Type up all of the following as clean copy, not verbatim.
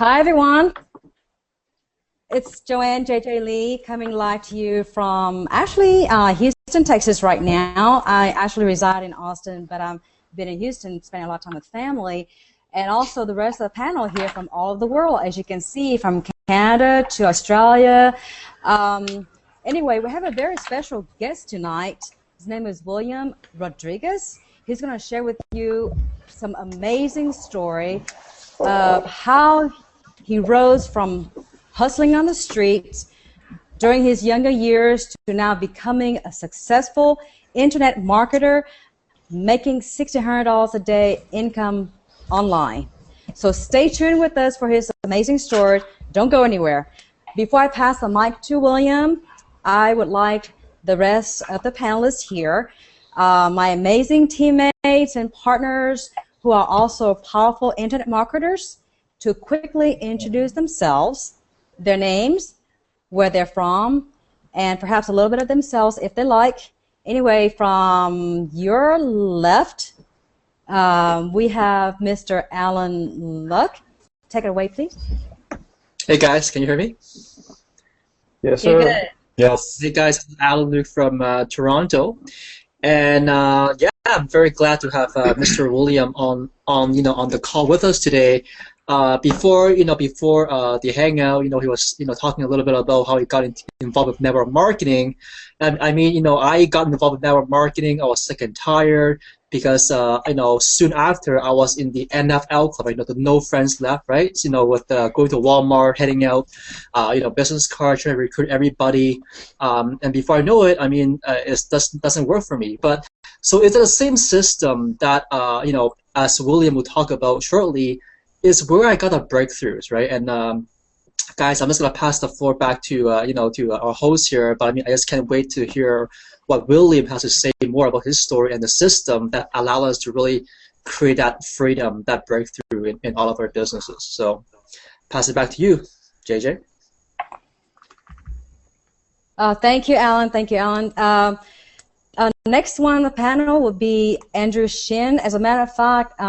Hi, everyone. It's Joanne JJ Lee coming live to you from actually Houston, Texas right now. I actually reside in Austin, but I've been in Houston, spending a lot of time with family, and also the rest of the panel here from all over the world, as you can see, from Canada to Australia. Anyway, we have a very special guest tonight. His name is Wlliam Rodriguez. He's going to share with you some amazing story of how he rose from hustling on the streets during his younger years to now becoming a successful internet marketer, making $1,600 a day income online. So stay tuned with us for his amazing story. Don't go anywhere. Before I pass the mic to Wlliam, I would like the rest of the panelists here, my amazing teammates and partners who are also powerful internet marketers, to quickly introduce themselves, their names, where they're from, and perhaps a little bit of themselves if they like. Anyway, from your left, we have Mr. Alan Luck. Take it away, please. Hey guys, can you hear me? Yes, sir. Good. Yes. Hey guys, I'm Alan Luke from Toronto, and yeah, I'm very glad to have Mr. Wlliam on the call with us today. Before the hangout, he was talking a little bit about how he got involved with network marketing, and I mean, I got involved with network marketing. I was sick and tired because soon after I was in the NFL club, the No Friends Left, right? With going to Walmart, heading out, business cards, trying to recruit everybody, and before I know it, I mean, it doesn't work for me. But so it's the same system that as Wlliam will talk about shortly, is where I got the breakthroughs, right? And guys, I'm just gonna pass the floor back to to our host here. But I mean, I just can't wait to hear what Wlliam has to say more about his story and the system that allow us to really create that freedom, that breakthrough in all of our businesses. So, pass it back to you, JJ. Thank you, Alan. Thank you, Alan. Next one on the panel will be Andrew Shin. As a matter of fact,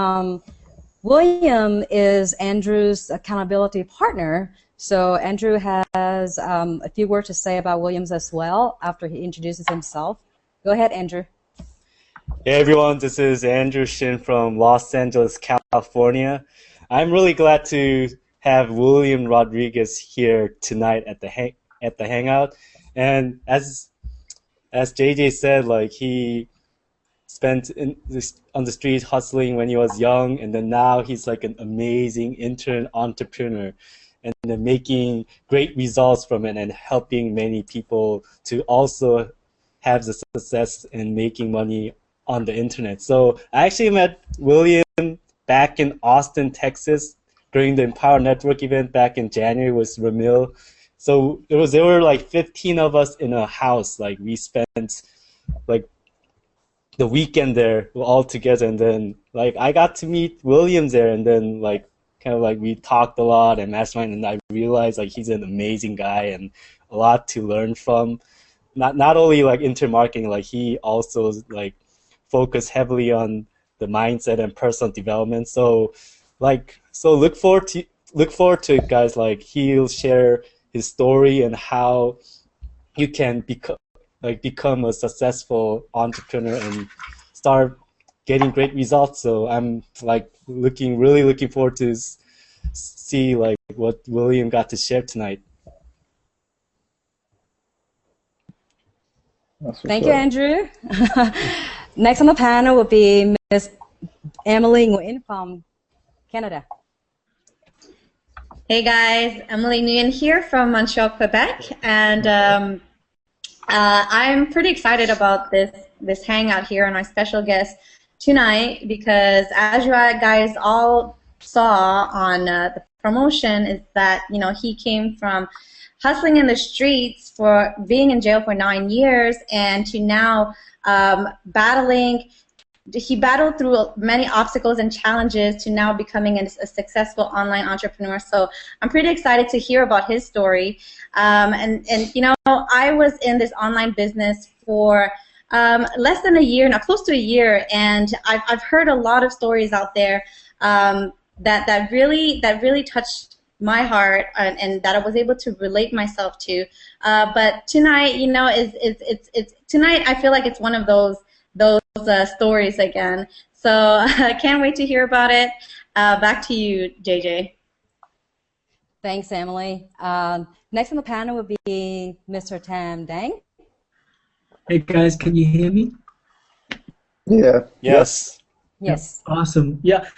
Wlliam is Andrew's accountability partner, so Andrew has a few words to say about Wlliam's as well after he introduces himself. Go ahead, Andrew. Hey everyone, this is Andrew Shin from Los Angeles, California. I'm really glad to have Wlliam Rodriguez here tonight at the hangout. And as JJ said, like he spent on the streets hustling when he was young, and then now he's like an amazing intern entrepreneur, and then making great results from it and helping many people to also have the success in making money on the internet. So I actually met Wlliam back in Austin, Texas during the Empower Network event back in January with Ramil. So there were like 15 of us in a house. Like we spent like the weekend there all together, and then like I got to meet Wlliam there, and then like kind of like we talked a lot and mastermind, and I realized like he's an amazing guy and a lot to learn from. Not only like intermarketing, like he also like focused heavily on the mindset and personal development. So look forward to it, guys. Like he'll share his story and how you can become a successful entrepreneur and start getting great results. So I'm like really looking forward to see like what Wlliam got to share tonight. Thank you, Andrew. Next on the panel will be Ms. Emily Nguyen from Canada. Hey guys, Emily Nguyen here from Montreal, Quebec, and I'm pretty excited about this hangout here and our special guest tonight, because as you guys all saw on the promotion, is that he came from hustling in the streets for being in jail for 9 years, and to now battling. He battled through many obstacles and challenges to now becoming a successful online entrepreneur. So I'm pretty excited to hear about his story. And I was in this online business for less than a year, now close to a year, and I've heard a lot of stories out there that really touched my heart, and that I was able to relate myself to. But tonight, you know, it's tonight. I feel like it's one of those stories again. So I can't wait to hear about it. Back to you, JJ. Thanks, Emily. Next on the panel will be Mr. Tam Dang. Hey guys, can you hear me? Yeah. Yes. Yes. Awesome. Yeah.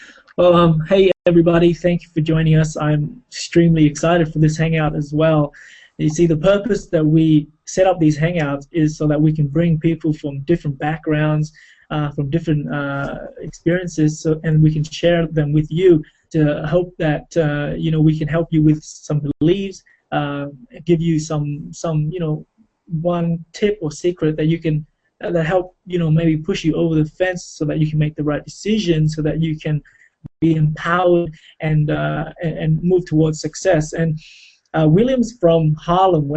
Hey everybody, thank you for joining us. I'm extremely excited for this hangout as well. You see, the purpose that we set up these hangouts is so that we can bring people from different backgrounds, from different experiences, and we can share them with you to hope that you know, we can help you with some beliefs, give you some you know, one tip or secret that you can that help, you know, maybe push you over the fence so that you can make the right decision, so that you can be empowered and move towards success. And Wlliam's from Harlem.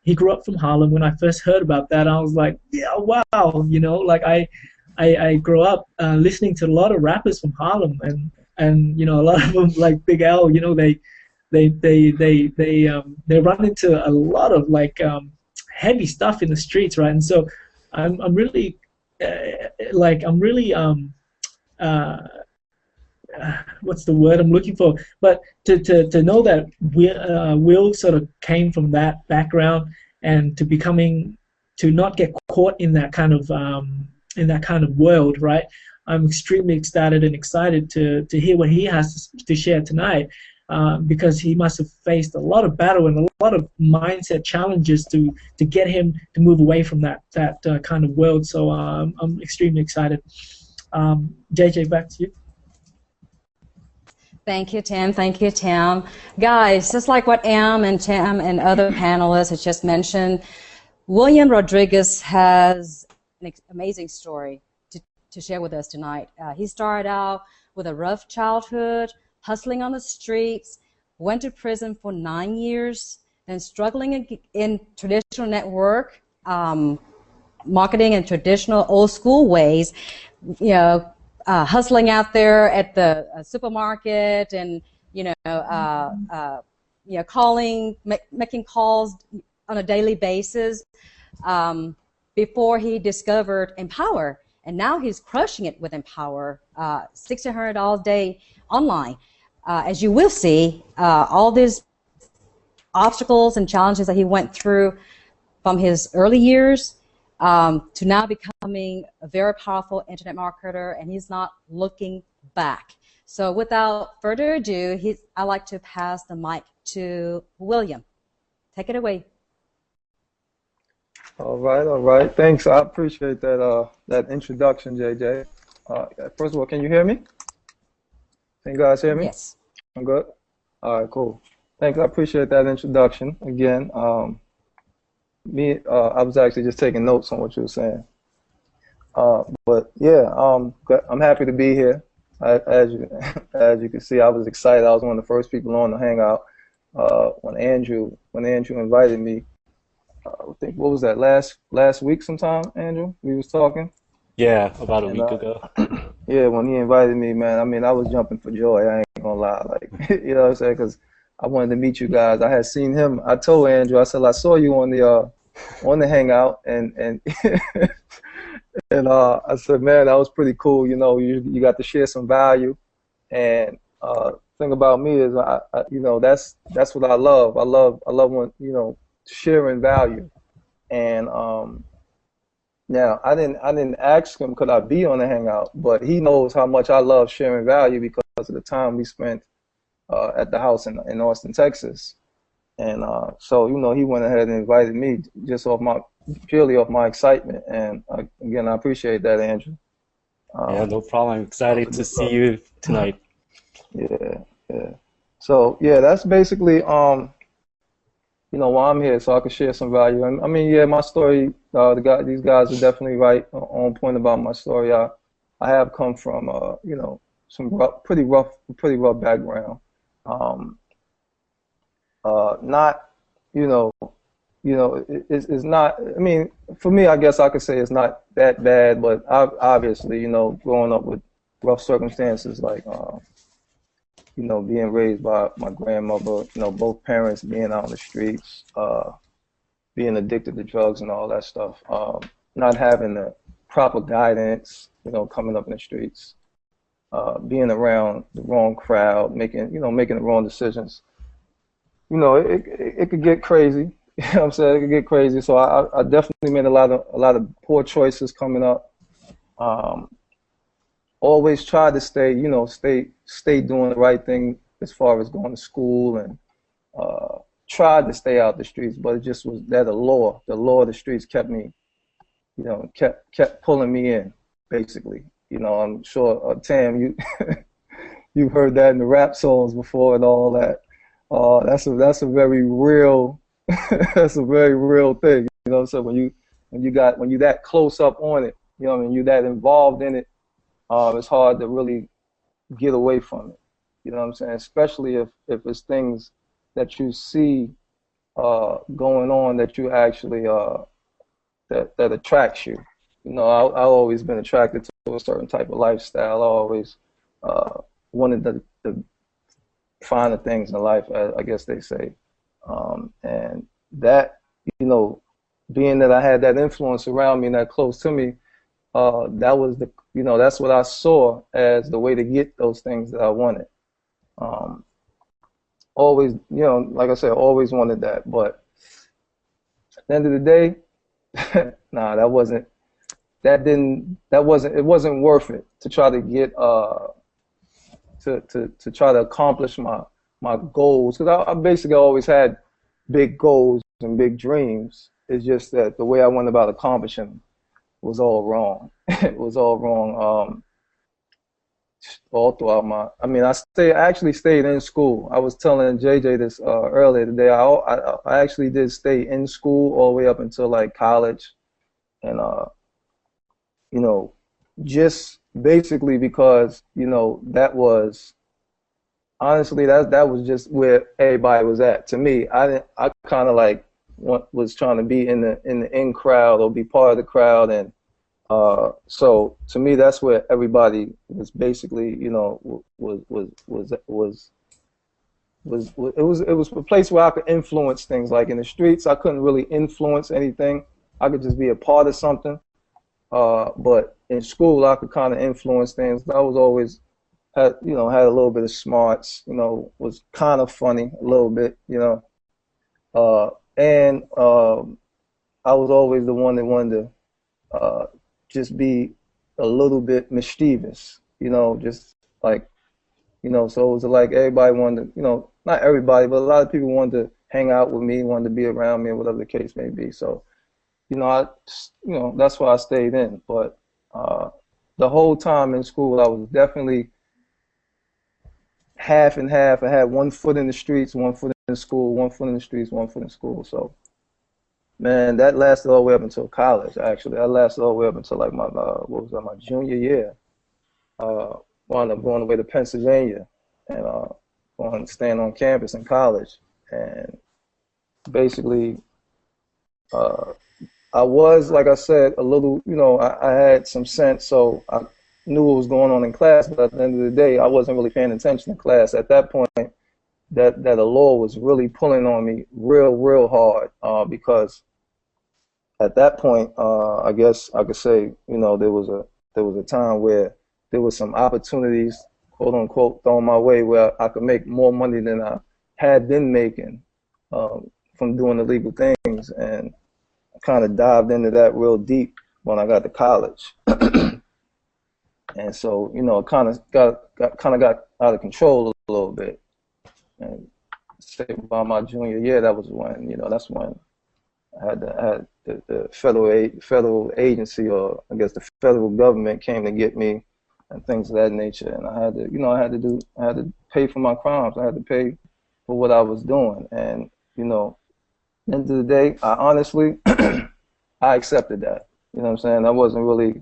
He grew up from Harlem. When I first heard about that, I was like, yeah, wow, you know, like I grew up listening to a lot of rappers from Harlem, and you know, a lot of them, like Big L, you know, they run into a lot of like heavy stuff in the streets, right? And so I'm really what's the word I'm looking for? But to know that Will sort of came from that background, and to not get caught in that kind of world, right? I'm extremely ecstatic and excited to hear what he has to share tonight, because he must have faced a lot of battle and a lot of mindset challenges to get him to move away from that kind of world. So I'm extremely excited. JJ, back to you. Thank you, Tim. Thank you, Tim. Guys, just like what Em and Tim and other panelists have just mentioned, Wlliam Rodriguez has an amazing story to share with us tonight. He started out with a rough childhood, hustling on the streets, went to prison for 9 years, then struggling in traditional network marketing and traditional old school ways, you know, hustling out there at the supermarket, and calling, making calls on a daily basis before he discovered Empower, and now he's crushing it with Empower, $1,600 a day online. As you will see, all these obstacles and challenges that he went through from his early years to now becoming a very powerful internet marketer, and he's not looking back. So without further ado, I'd like to pass the mic to Wlliam. Take it away. All right. Thanks. I appreciate that introduction, JJ. First of all, can you hear me? Can you guys hear me? Yes. I'm good? All right, cool. Thanks. I appreciate that introduction. Again, I was actually just taking notes on what you were saying. But yeah, I'm happy to be here. As you can see, I was excited. I was one of the first people on the hangout when Andrew invited me. I think, what was that, last week sometime, Andrew? We was talking. Yeah, about a week ago. Yeah, when he invited me, man, I mean, I was jumping for joy. I ain't gonna lie, like, you know what I'm saying? Because I wanted to meet you guys. I had seen him. I told Andrew, I said, I saw you on the hangout, and and I said, man, that was pretty cool. You know, you got to share some value, and thing about me is, I you know, that's what I love. I love when, you know, sharing value. And now I didn't ask him could I be on the hangout, but he knows how much I love sharing value because of the time we spent at the house in Austin, Texas. And so, you know, he went ahead and invited me just purely off my excitement. And again, I appreciate that, Andrew. Yeah, no problem. I'm excited to see you tonight. Yeah. So yeah, that's basically you know, why I'm here, so I can share some value. And I mean, yeah, my story, these guys are definitely right on point about my story. I have come from you know, some pretty rough background. Not, you know, it's not. I mean, for me, I guess I could say it's not that bad, but obviously, you know, growing up with rough circumstances, like, you know, being raised by my grandmother, you know, both parents being out on the streets, being addicted to drugs and all that stuff, not having the proper guidance, you know, coming up in the streets, being around the wrong crowd, making the wrong decisions. You know, it could get crazy. You know what I'm saying? It could get crazy. So I definitely made a lot of poor choices coming up. Always tried to stay, you know, stay doing the right thing as far as going to school, and tried to stay out the streets, but it just was that the law of the streets kept me, you know, kept pulling me in, basically. You know, I'm sure, Tam, you've heard that in the rap songs before and all that. That's a very real that's a very real thing. You know, so when you that close up on it, you know what I mean, you that involved in it, it's hard to really get away from it. You know what I'm saying? Especially if it's things that you see going on that you actually that attracts you. You know, I've always been attracted to a certain type of lifestyle. I always wanted the finer things in life, I guess they say. And that, you know, being that I had that influence around me and that close to me, that was that's what I saw as the way to get those things that I wanted. Always, you know, like I said, always wanted that. But at the end of the day, nah, it wasn't worth it to try to get to try to accomplish my goals, because I basically always had big goals and big dreams. It's just that the way I went about accomplishing them was all wrong. It was all wrong. All throughout I actually stayed in school. I was telling JJ this earlier today. I actually did stay in school all the way up until like college, and you know, just basically because, you know, that was honestly that was just where everybody was at. To me, I kind of like was trying to be in the in crowd or be part of the crowd, and so to me, that's where everybody was basically, you know, it was a place where I could influence things. Like in the streets, I couldn't really influence anything. I could just be a part of something. But in school, I could kind of influence things. I was always had a little bit of smarts. You know, was kind of funny a little bit. You know, and I was always the one that wanted to just be a little bit mischievous, you know, just like, you know, so it was like everybody wanted to, you know, not everybody, but a lot of people wanted to hang out with me, wanted to be around me, or whatever the case may be. So, you know, that's why I stayed in. But the whole time in school, I was definitely half and half. I had 1 foot in the streets, 1 foot in school, 1 foot in the streets, 1 foot in school. So, man, that lasted all the way up until college. Actually, that lasted all the way up until like my my junior year. Wound up going away to Pennsylvania and going staying on campus in college. And basically, I was, like I said, a little, you know, I had some sense, so I knew what was going on in class. But at the end of the day, I wasn't really paying attention to class at that point. That the law was really pulling on me real hard because at that point, I guess I could say, you know, there was a time where there was some opportunities, quote unquote, thrown my way where I could make more money than I had been making from doing illegal things, and I kind of dived into that real deep when I got to college. And so, you know, it kind of got out of control a little bit. And say by my junior year, that was when, you know, that's when I had the federal agency, or I guess the federal government, came to get me and things of that nature. And I had to, you know, I had to pay for my crimes. I had to pay for what I was doing. And, you know, at the end of the day, I honestly, I accepted that. You know what I'm saying? That wasn't really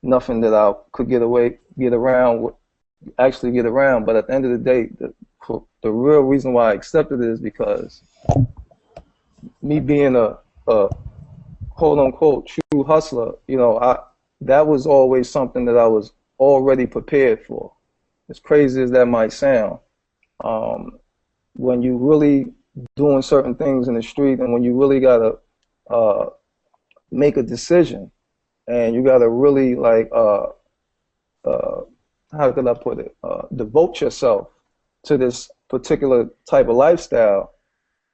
nothing that I could get around. But at the end of the day, the real reason why I accepted it is because me being a quote unquote true hustler, you know, that was always something that I was already prepared for. as crazy as that might sound, when you really doing certain things in the street, and when you really gotta make a decision, and you gotta really like how could I put it, devote yourself to this particular type of lifestyle,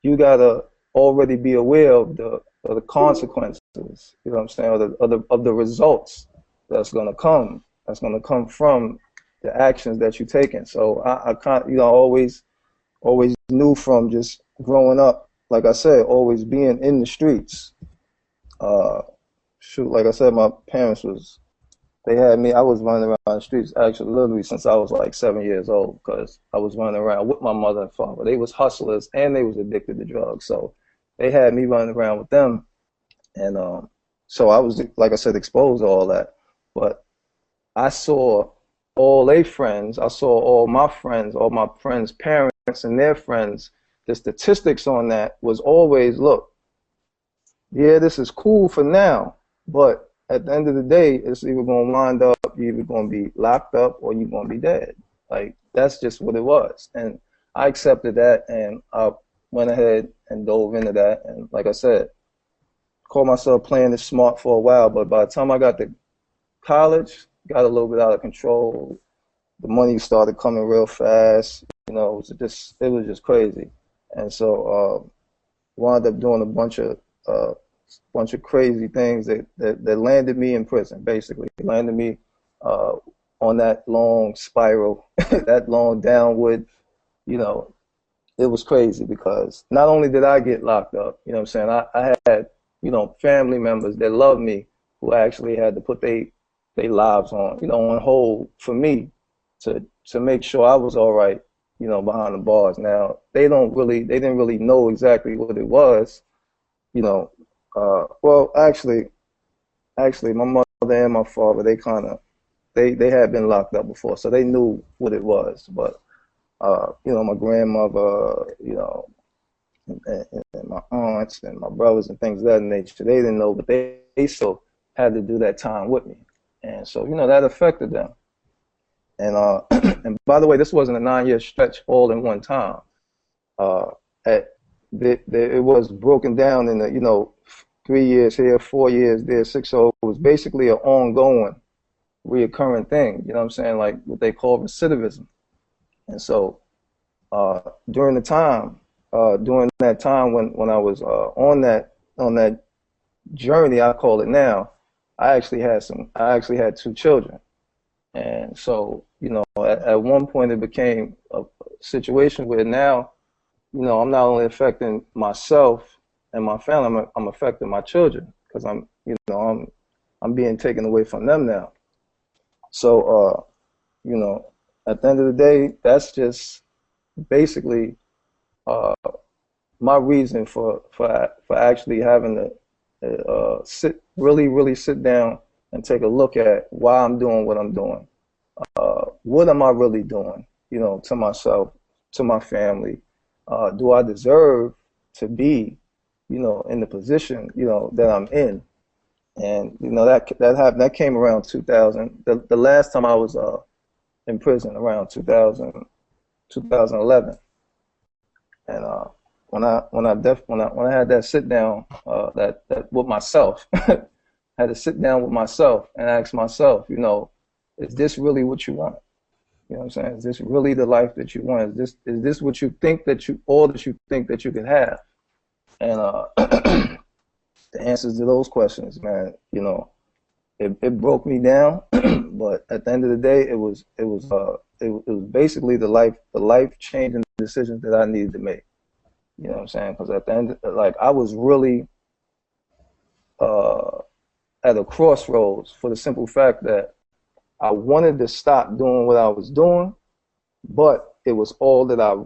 you gotta already be aware of the consequences. You know what I'm saying? Of the results that's gonna come. That's gonna come from the actions that you're taking. So I can't, always knew from just growing up, like I said, always being in the streets. Like I said, my parents they had me, I was running around the streets actually literally since I was like 7 years old, because I was running around with my mother and father. They was hustlers and they was addicted to drugs. So they had me running around with them. And so I was, like I said, exposed to all that. But I saw all their friends, I saw all my friends' parents and their friends. The statistics on that was always, look, yeah, this is cool for now, but at the end of the day, it's either going to wind up, you're either going to be locked up or you're going to be dead. Like, that's just what it was. And I accepted that, and I went ahead and dove into that. And like I said, called myself playing it smart for a while, but by the time I got to college, got a little bit out of control. The money started coming real fast. It was just crazy. And so wound up doing a bunch of crazy things that landed me in prison, basically. It landed me on that long spiral, that long downward, it was crazy, because not only did I get locked up, you know what I'm saying, I had, family members that loved me who actually had to put their lives on hold for me to make sure I was all right, behind the bars. Now, they didn't really know exactly what it was, well, actually, my mother and my father, they had been locked up before, so they knew what it was. But my grandmother, and my aunts and my brothers and things of that nature, they didn't know, but they still had to do that time with me, and so that affected them. And and by the way, this wasn't a 9-year stretch all in one time. It was broken down in 3 years here, 4 years there, 6. So it was basically an ongoing, reoccurring thing. You know what I'm saying? Like what they call recidivism. And so during that time when I was on that journey, I call it now, I actually had 2 children. And so at one point it became a situation where now I'm not only affecting myself and my family, I'm affecting my children, because I'm being taken away from them now. So at the end of the day, that's just basically my reason for actually having to really sit down and take a look at why I'm doing what I'm doing. What am I really doing, to myself, to my family? Do I deserve to be, in the position, that I'm in? And, that happened, that came around 2000. The last time I was in prison, around 2011. And when I had that sit down, that with myself, had to sit down with myself and ask myself, is this really what you want? You know what I'm saying? Is this really the life that you want? Is this what you think all that you think that you can have? And the answers to those questions, man, it broke me down. But at the end of the day, it was basically the life changing decisions that I needed to make. You know what I'm saying? Because at the end, like, I was really at a crossroads, for the simple fact that I wanted to stop doing what I was doing, but it was all that I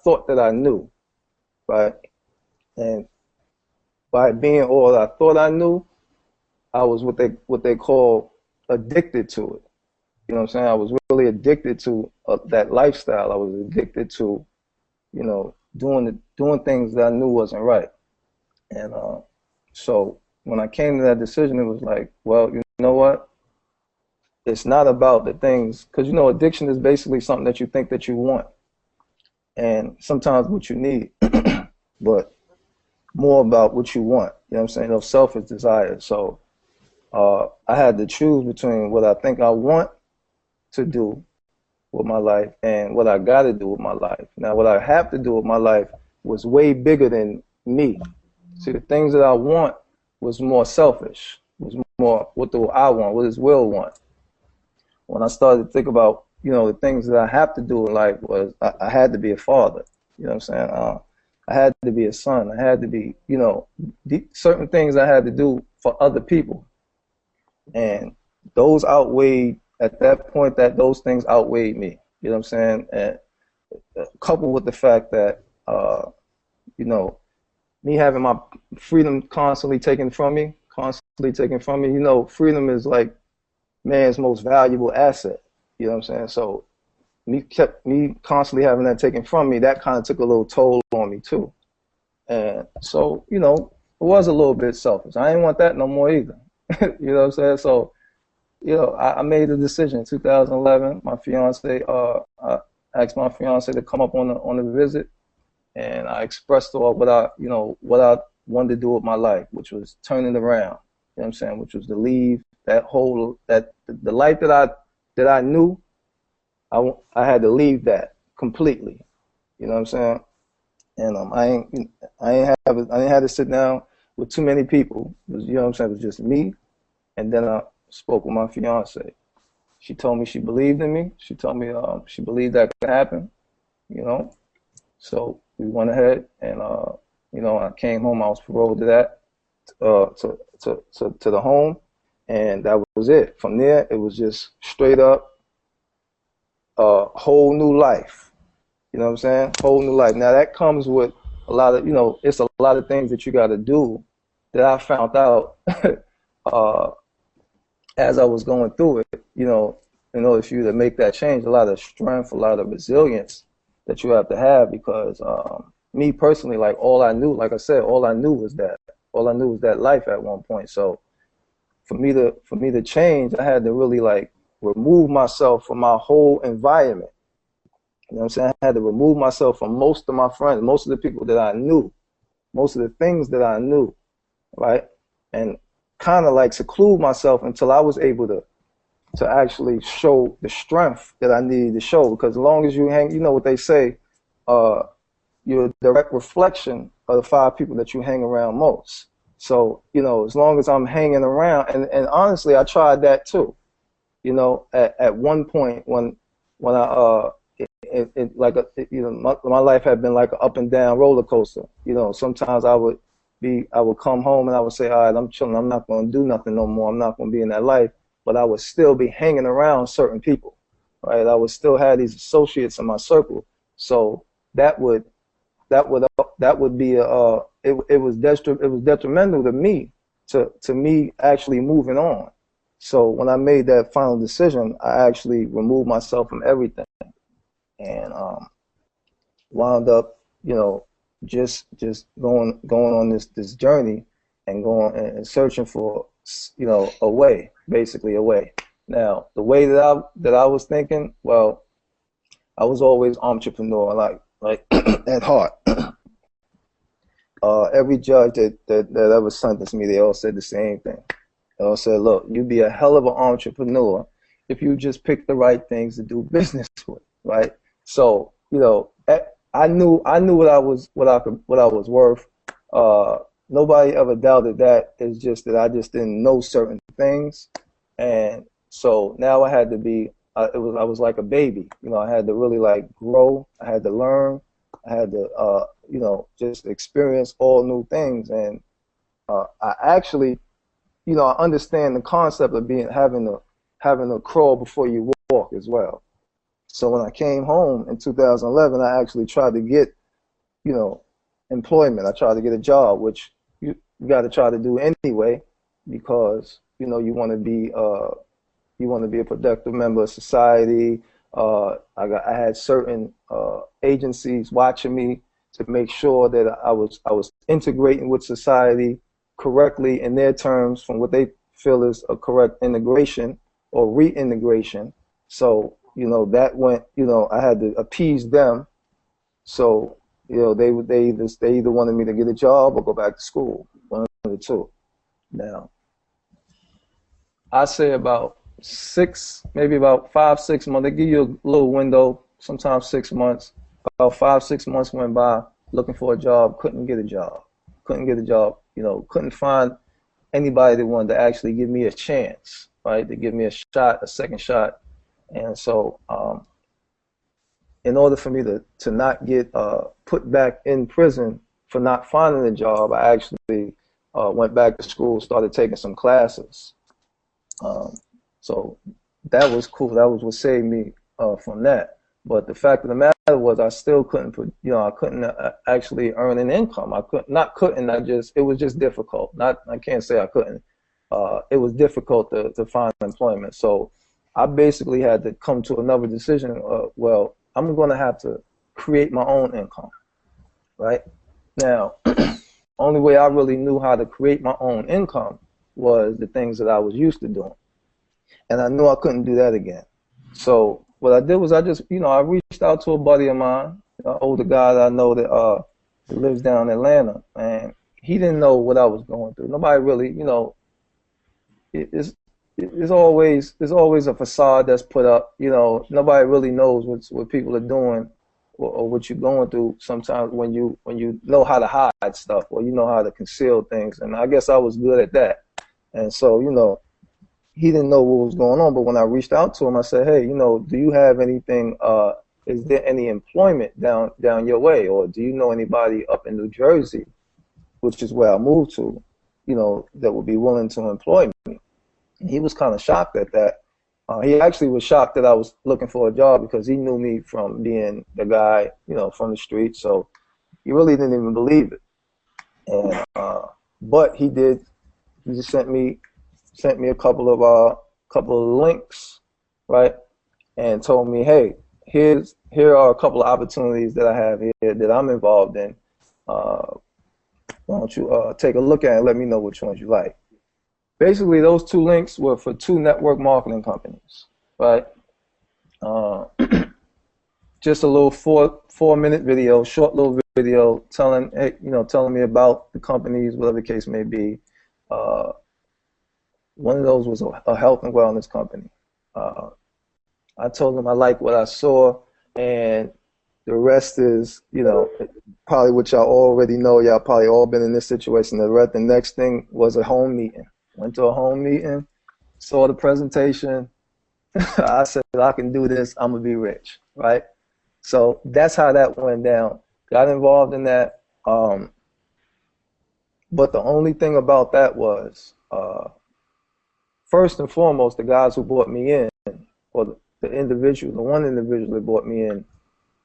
thought that I knew, right? And by being all that I thought I knew, I was what they call addicted to it. You know what I'm saying? I was really addicted to that lifestyle. I was addicted to, doing things that I knew wasn't right. And so when I came to that decision, it was like, well, you know what? it's not about the things, because you know addiction is basically something that you think that you want, and sometimes what you need, but more about what you want. You know what I'm saying? Those selfish desires. So I had to choose between what I think I want to do with my life and what I got to do with my life. Now, what I have to do with my life was way bigger than me. See, the things that I want was more selfish, was more what do I want, what does Will want. When I started to think about, you know, the things that I have to do in life was I had to be a father. You know what I'm saying? I had to be a son. I had to be, you know, certain things I had to do for other people. And those outweighed, at that point, that those things outweighed me. You know what I'm saying? And coupled with the fact that, you know, me having my freedom constantly taken from me, you know, freedom is like man's most valuable asset. You know what I'm saying? So me constantly having that taken from me, that kind of took a little toll on me too. And so, you know, it was a little bit selfish. I didn't want that no more either. You know what I'm saying? So, you know, I made a decision in 2011. My fiance, I asked my fiance to come up on a visit, and I expressed to her what I wanted to do with my life, which was turn it around. You know what I'm saying? Which was to leave the life that I knew. I had to leave that completely. You know what I'm saying? And I didn't have to sit down with too many people. It was, you know what I'm saying? It was just me, and then I spoke with my fiance. She told me she believed in me. She told me she believed that could happen, you know. So we went ahead and you know, I came home. I was paroled to that to the home, and that was it. From there, it was just straight up whole new life. You know what I'm saying? Whole new life. Now that comes with a lot of, you know, it's a lot of things that you got to do that I found out as I was going through it, you know, in order for you to make that change, a lot of strength, a lot of resilience that you have to have, because me personally, like all I knew, like I said, all I knew was that life at one point. So for me to change, I had to really like remove myself from my whole environment. You know what I'm saying? I had to remove myself from most of my friends, most of the people that I knew, most of the things that I knew, right? And kind of like seclude myself until I was able to actually show the strength that I needed to show. Because as long as you hang, you know what they say, you're a direct reflection of the 5 people that you hang around most. So, you know, as long as I'm hanging around, and honestly, I tried that too. You know, at one point when I you know, my life had been like an up and down roller coaster. You know, sometimes I would come home and I would say, all right, I'm chilling. I'm not going to do nothing no more. I'm not going to be in that life. But I would still be hanging around certain people, right? I would still have these associates in my circle. So that would be it was detrimental to me, to me actually moving on. So when I made that final decision, I actually removed myself from everything, and wound up, you know, just going on this journey and going and searching for, you know, a way, basically a way. Now, the way that I was thinking, well, I was always entrepreneur, like at heart. Every judge that ever sentenced me, they all said the same thing. They all said, look, you'd be a hell of an entrepreneur if you just pick the right things to do business with, right? So, you know, I knew what I was worth. Nobody ever doubted that. It's just that I just didn't know certain things, and so now I had to be. I was like a baby. You know, I had to really like grow. I had to learn. I had to, you know, just experience all new things, and I actually, you know, I understand the concept of having to crawl before you walk as well. So when I came home in 2011, I actually tried to get, you know, employment. I tried to get a job, which you got to try to do anyway, because, you know, you want to be a productive member of society. I had certain agencies watching me to make sure that I was integrating with society correctly in their terms, from what they feel is a correct integration, or reintegration. So, you know, that went, you know, I had to appease them. So, you know, they either wanted me to get a job or go back to school, one of the two. Now, I say about maybe about 5, 6 months. They give you a little window, sometimes 6 months. About 5, 6 months went by looking for a job, couldn't get a job. You know, couldn't find anybody that wanted to actually give me a chance, right? To give me a shot, a second shot. And so, in order for me to not get put back in prison for not finding a job, I actually went back to school, started taking some classes. So that was cool. That was what saved me from that. But the fact of the matter was, I still couldn't I couldn't actually earn an income. It was just difficult. I can't say I couldn't. It was difficult to find employment. So I basically had to come to another decision. Well, I'm going to have to create my own income, right? Now, only way I really knew how to create my own income was the things that I was used to doing. And I knew I couldn't do that again. So what I did was I reached out to a buddy of mine, an older guy that I know that lives down in Atlanta, and he didn't know what I was going through. Nobody really, you know, there's always a facade that's put up. You know, nobody really knows what people are doing or what you're going through sometimes when you know how to hide stuff or you know how to conceal things. And I guess I was good at that. And so, you know, he didn't know what was going on. But when I reached out to him, I said, hey, you know, do you have anything, is there any employment down your way? Or do you know anybody up in New Jersey, which is where I moved to, you know, that would be willing to employ me? And he was kind of shocked at that. He actually was shocked that I was looking for a job because he knew me from being the guy, you know, from the street. So he really didn't even believe it. And but he did. He just sent me a couple of links, right, and told me, hey, here are a couple of opportunities that I have here that I'm involved in. Why don't you take a look at it and let me know which ones you like. Basically, those 2 links were for 2 network marketing companies, right? Just a little 4-minute video, short little video telling me about the companies, whatever the case may be. One of those was a health and wellness company. I told them I liked what I saw, and the rest is, you know, probably what y'all already know. Y'all probably all been in this situation. The next thing was a home meeting. Went to a home meeting, saw the presentation. I said, I can do this. I'm going to be rich, right? So that's how that went down. Got involved in that. But the only thing about that was, first and foremost, the guys who brought me in, or the one individual that brought me in,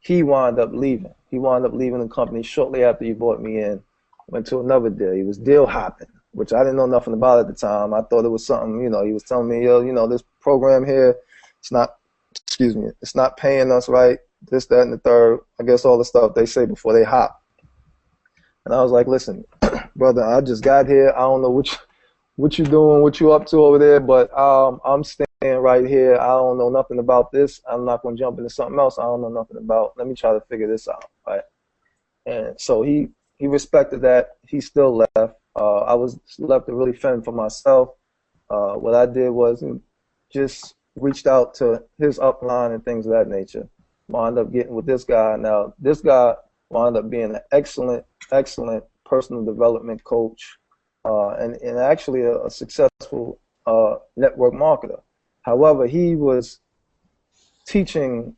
he wound up leaving. He wound up leaving the company shortly after he brought me in, went to another deal. He was deal hopping, which I didn't know nothing about at the time. I thought it was something, you know, he was telling me, yo, you know, this program here, it's not paying us right, this, that, and the third. I guess all the stuff they say before they hop. And I was like, listen, brother, I just got here. I don't know what you doing, what you up to over there, but I'm staying right here. I don't know nothing about this. I'm not going to jump into something else I don't know nothing about. Let me try to figure this out, right? And so he respected that. He still left. I was left to really fend for myself. What I did was just reached out to his upline and things of that nature. Wound up getting with this guy. Now, this guy wound up being an excellent personal development coach, and actually a successful network marketer. However, he was teaching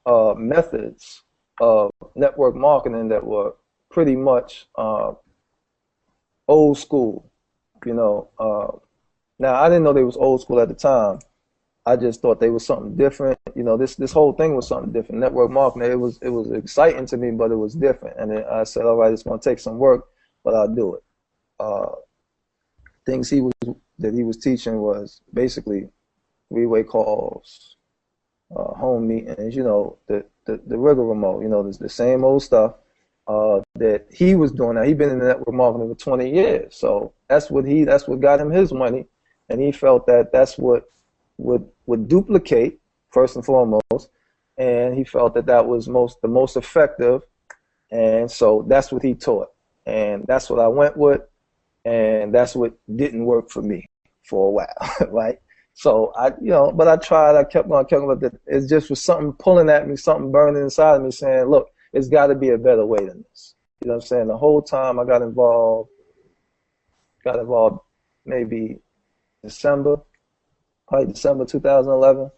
methods of network marketing that were pretty much old school, you know. Now, I didn't know they was old school at the time. I just thought they was something different. You know, this whole thing was something different. Network marketing, it was exciting to me, but it was different. And then I said, all right, it's going to take some work, but I'll do it. Things he was teaching was basically three-way calls, home meetings, you know, the rigmarole, you know, the same old stuff that he was doing. Now, he'd been in network marketing for 20 years, so that's what got him his money, and he felt that that's what would duplicate first and foremost, and he felt that that was the most effective, and so that's what he taught, and that's what I went with, and that's what didn't work for me for a while, right? So but I tried. I kept on, but it just was something pulling at me, something burning inside of me, saying, "Look, it's got to be a better way than this." You know what I'm saying? The whole time I got involved maybe probably December 2011.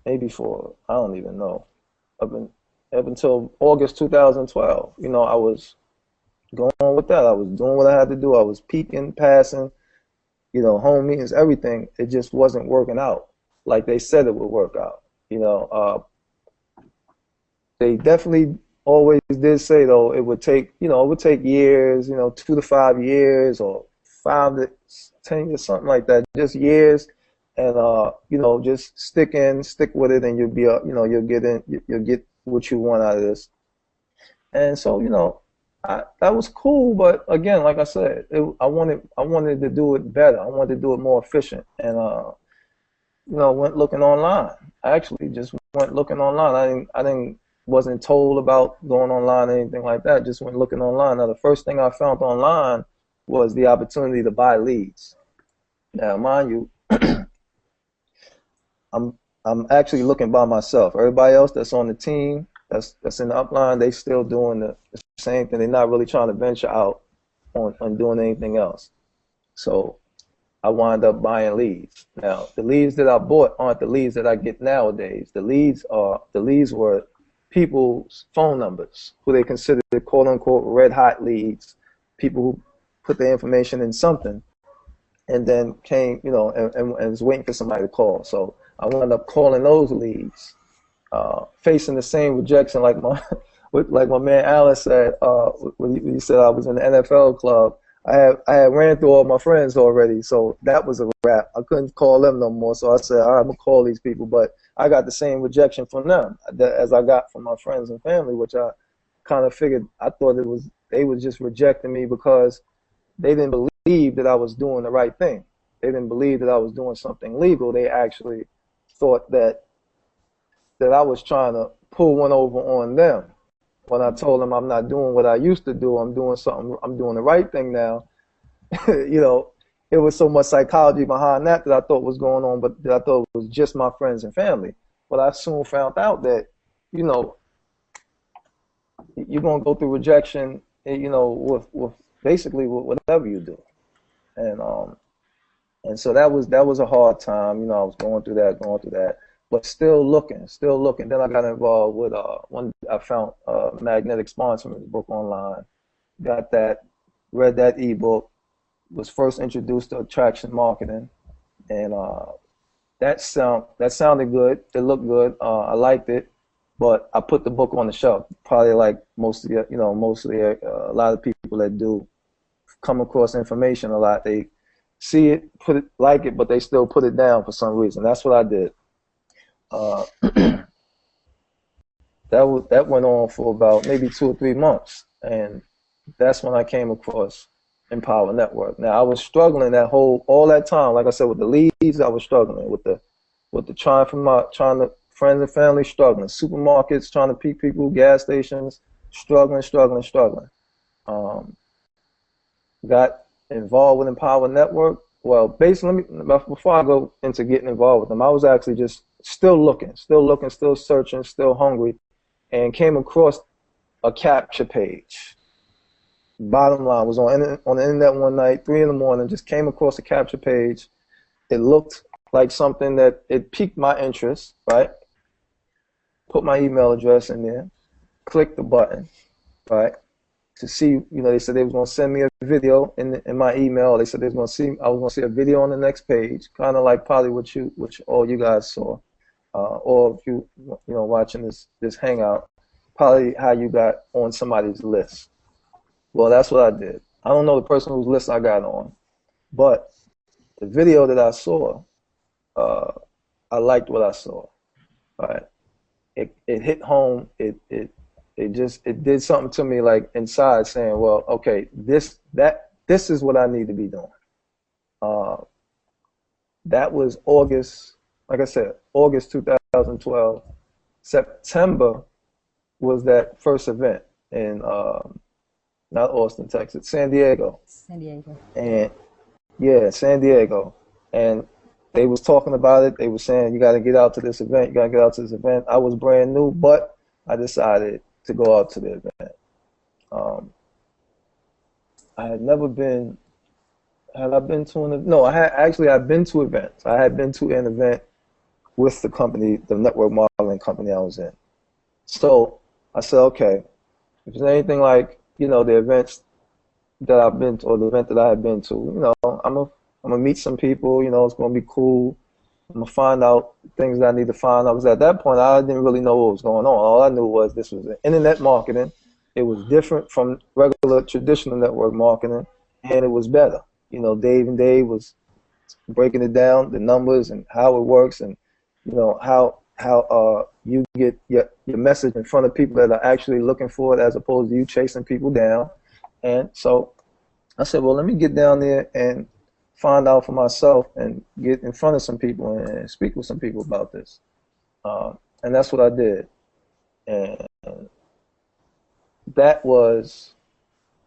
Maybe I don't even know, up until August 2012. I was going on with that. I was doing what I had to do. I was peaking, passing, home meetings, everything. It just wasn't working out like they said it would work out. They definitely always did say, though, it would take years, 2 to 5 years, or 5 to 10 years, something like that, just years. And just stick with it, and you'll be you'll get what you want out of this. And so that was cool, but again, like I said, I wanted to do it better. I wanted to do it more efficient, and went looking online. I actually just went looking online. Wasn't told about going online or anything like that. Just went looking online. Now, the first thing I found online was the opportunity to buy leads. Now, mind you, I'm actually looking by myself. Everybody else that's on the team, that's in the upline, they still doing the same thing. They're not really trying to venture out on doing anything else. So I wind up buying leads. Now, the leads that I bought aren't the leads that I get nowadays. The leads were people's phone numbers, who they consider quote unquote red hot leads, people who put their information in something and then came, and was waiting for somebody to call. So I wound up calling those leads, facing the same rejection like my man Alan said when he said I was in the NFL club. I had ran through all my friends already, so that was a wrap. I couldn't call them no more, so I said, all right, I'm going to call these people. But I got the same rejection from them as I got from my friends and family, which I kind of figured. I thought they was just rejecting me because they didn't believe that I was doing the right thing. They didn't believe that I was doing something legal. They actually thought that I was trying to pull one over on them. When I told them I'm not doing what I used to do, I'm doing the right thing now. It was so much psychology behind that I thought was going on, but that I thought it was just my friends and family. But I soon found out that, you're going to go through rejection, with basically with whatever you do. And so that was a hard time. I was going through that. But still looking. Then I got involved with when I found Magnetic Sponsoring book online. Got that, read that ebook, was first introduced to attraction marketing, and that sounded good. It looked good. I liked it, but I put the book on the shelf. Probably like mostly a lot of people that do come across information a lot. They see it, like it, but they still put it down for some reason. That's what I did. That went on for about maybe 2 or 3 months, and that's when I came across Empower Network. Now I was struggling all that time. Like I said, with the leads, I was struggling with the trying to friends and family, struggling, supermarkets trying to pick people, gas stations, struggling. Got involved with Empower Network. Well, basically, before I go into getting involved with them, I was actually just still looking, still searching, still hungry, and came across a capture page. Bottom line, was on the internet one night, 3 in the morning, just came across a capture page. It looked like something that it piqued my interest, right? Put my email address in there, clicked the button, right? To see, they said they was going to send me a video in my email. They said I was going to see a video on the next page, kind of like probably what all you guys saw, or if you watching this hangout, probably how you got on somebody's list. Well, that's what I did. I don't know the person whose list I got on, but the video that I saw, I liked what I saw. Right? It hit home. It did something to me, like inside, saying, well, okay, this is what I need to be doing. Uh, that was August, like I said, August 2012. September was that first event in not Austin, Texas, San Diego. San Diego. And yeah, San Diego. And they was talking about it. They were saying, you got to get out to this event. You got to get out to this event. I was brand new, but I decided to go out to the event. I had never been, had I been to an, no, I had actually, I'd been to events. I had been to an event with the company, the network modeling company I was in. So I said, okay, if there's anything like, you know, the events that I've been to, or the event that I had been to, you know, I'm gonna meet some people, you know, it's gonna be cool. I'm gonna find out things that I need to find out. Because at that point, I didn't really know what was going on. All I knew was this was internet marketing. It was different from regular traditional network marketing, and it was better. You know, Dave and Dave was breaking it down, the numbers and how it works, and you know how you get your message in front of people that are actually looking for it, as opposed to you chasing people down. And so I said, well, let me get down there and find out for myself and get in front of some people and speak with some people about this. And that's what I did. And that was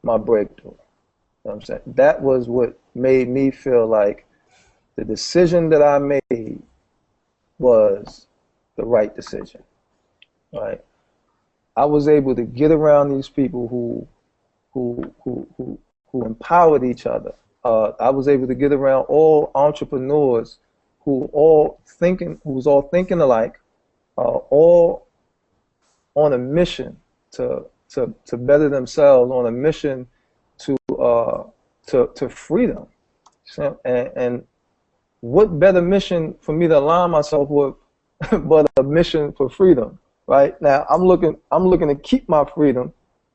my breakthrough. You know what I'm saying? That was what made me feel like the decision that I made was the right decision. Right? I was able to get around these people who empowered each other. I was able to get around all entrepreneurs who was all thinking alike, all on a mission to better themselves, on a mission to freedom. And what better mission for me to align myself with but a mission for freedom, right? Now I'm looking to keep my freedom,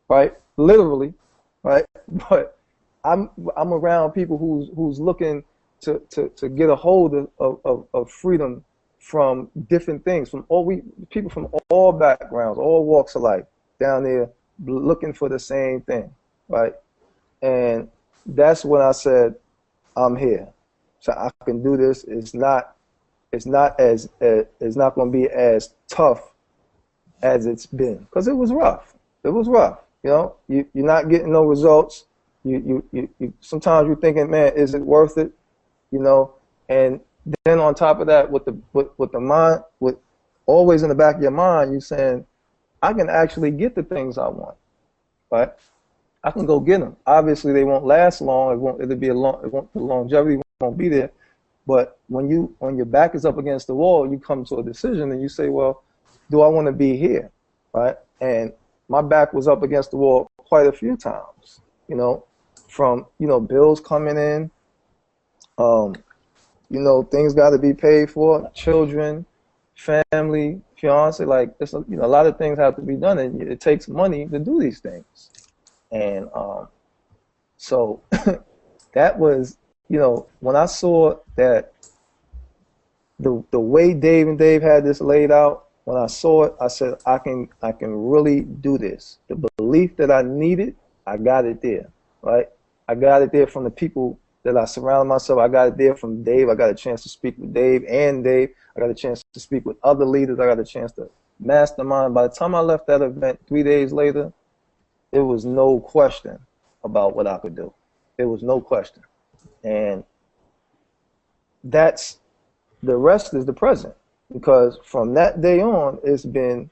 right? Literally, right? But I'm around people who's looking to get a hold of freedom from different things, from people from all backgrounds, all walks of life, down there looking for the same thing, right? And that's when I said, I'm here, so I can do this. It's not going to be as tough as it's been, because it was rough. It was rough. You know, you're not getting no results. You sometimes you're thinking, man, is it worth it? You know, and then on top of that, with the mind, with always in the back of your mind, you're saying, I can actually get the things I want, right? I can go get them. Obviously, they won't last long. The longevity won't be there. But when your back is up against the wall, you come to a decision and you say, well, do I want to be here, right? And my back was up against the wall quite a few times, you know, from, you know, bills coming in, you know, things got to be paid for, children, family, fiance, like, it's, you know, a lot of things have to be done, and it takes money to do these things. And so that was, you know, when I saw that the way Dave and Dave had this laid out, when I saw it, I said, I can really do this. The belief that I needed, I got it there, right? I got it there from the people that I surrounded myself. I got it there from Dave. I got a chance to speak with Dave and Dave. I got a chance to speak with other leaders. I got a chance to mastermind. By the time I left that event 3 days later, there was no question about what I could do. There was no question. And that's, the rest is the present, because from that day on, it's been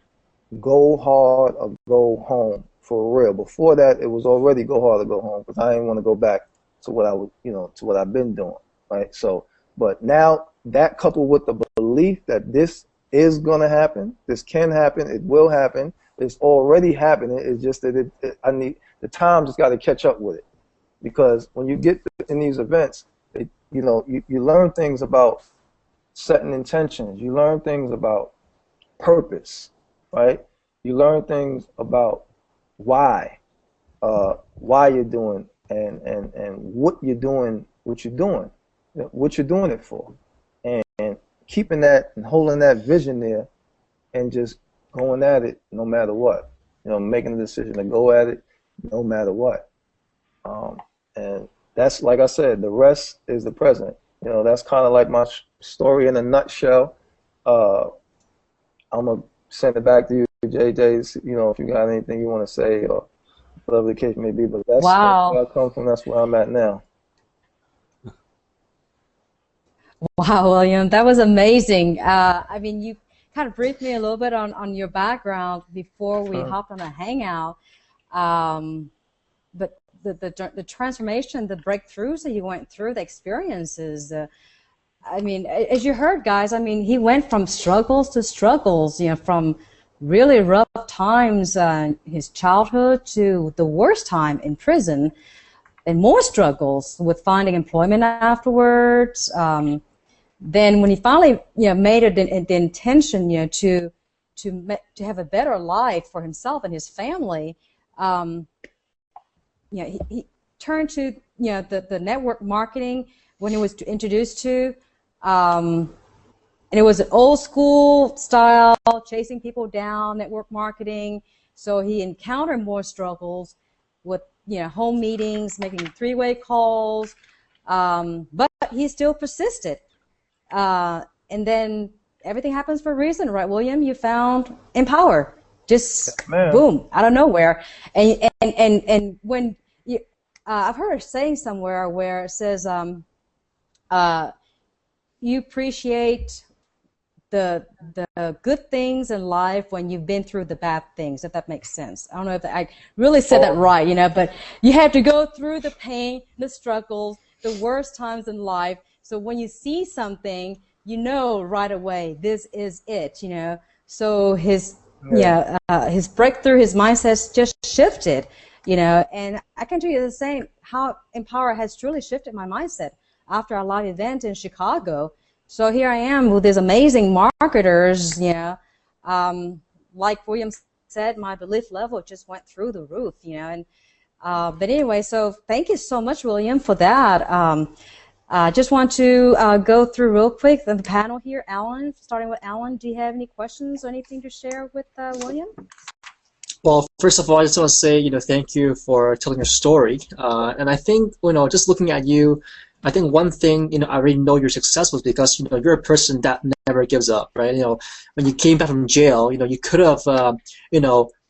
go hard or go home for real. Before that, it was already go hard or go home, because I didn't want to go back to what I was, you know, to what I've been doing, right? So, but now that coupled with the belief that this is going to happen, this can happen, it will happen, it's already happening. It's just that I need the time, just got to catch up with it, because when you get in these events, you know, you learn things about setting intentions. You learn things about purpose, right? You learn things about why you're doing and what you're doing, what you're doing it for, and keeping that and holding that vision there, and just going at it no matter what. You know, making the decision to go at it no matter what. And that's like I said, the rest is the present. You know, that's kind of like my story in a nutshell. Uh, I'm gonna send it back to you, JJ. You know, if you got anything you want to say or whatever the case may be. But that's where I Wow. come from. That's where I'm at now. Wow, William, that was amazing. I mean, you kind of briefed me a little bit on your background before we hopped on a hangout. Um, but the transformation, the breakthroughs that you went through, the experiences. I mean, as you heard, guys, I mean, he went from struggles to struggles. You know, from really rough times, his childhood to the worst time in prison, and more struggles with finding employment afterwards. Then when he finally, made it the intention, to have a better life for himself and his family, um, he turned to, the network marketing when he was introduced to, and it was an old school style, chasing people down, network marketing. So he encountered more struggles with, home meetings, making three-way calls, but he still persisted. And then everything happens for a reason, right, William? You found Empower, just Man. boom, out of nowhere. And when you, I've heard a saying somewhere where it says, you appreciate the good things in life when you've been through the bad things, if that makes sense. I don't know if I really said that right, but you have to go through the pain, the struggles, the worst times in life. So when you see something, you know right away, this is it, So his breakthrough, his mindset just shifted, and I can tell you the same, how Empower has truly shifted my mindset after our live event in Chicago. So here I am with these amazing marketers, like William said, my belief level just went through the roof, and but anyway, so thank you so much, William, for that. Just want to go through real quick the panel here. Alan, starting with Alan, do you have any questions or anything to share with William? Well, first of all, I just want to say, thank you for telling your story. And I think, just looking at you, I think one thing, I already know you're successful because, you're a person that never gives up, right? When you came back from jail, you could have,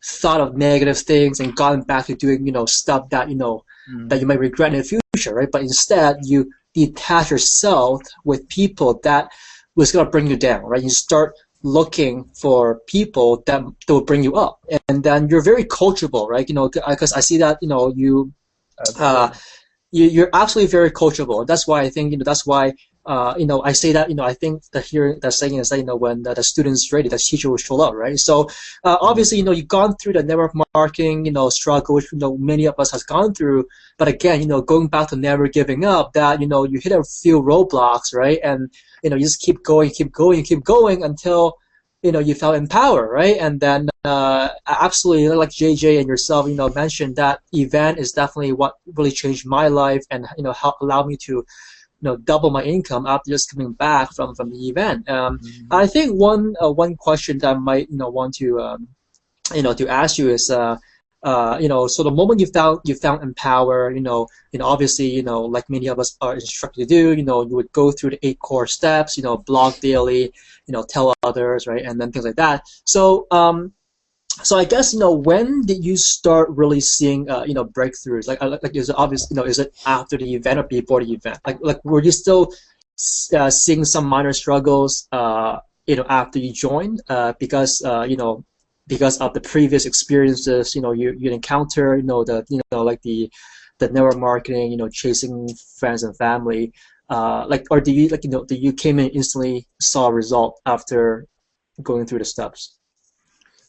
thought of negative things and gotten back to doing, stuff that, that you might regret in the future, right? But instead, you detach yourself with people that was going to bring you down, right? You start looking for people that will bring you up, and then you're very coachable, right? Because I see that, you're absolutely very coachable. That's why I think, that's why, I say that, I think that saying is that, when the student's ready, the teacher will show up, right? So, obviously, you've gone through the network marketing, struggle, which, many of us has gone through. But again, going back to never giving up, that, you hit a few roadblocks, right? And, you just keep going until, you felt empowered, right? And then absolutely, like JJ and yourself, mentioned, that event is definitely what really changed my life and, helped allow me to, double my income after just coming back from the event. I think one question that I might, want to, to ask you is, so the moment you found Empower, obviously, like many of us are instructed to do, you would go through the 8 core steps, blog daily, tell others, right, and then things like that. So, so I guess, when did you start really seeing, breakthroughs? Like is it obvious, is it after the event or before the event? Like were you still seeing some minor struggles, after you joined, because of the previous experiences, you encounter, like the network marketing, chasing friends and family, or do you, do you came in instantly saw a result after going through the steps?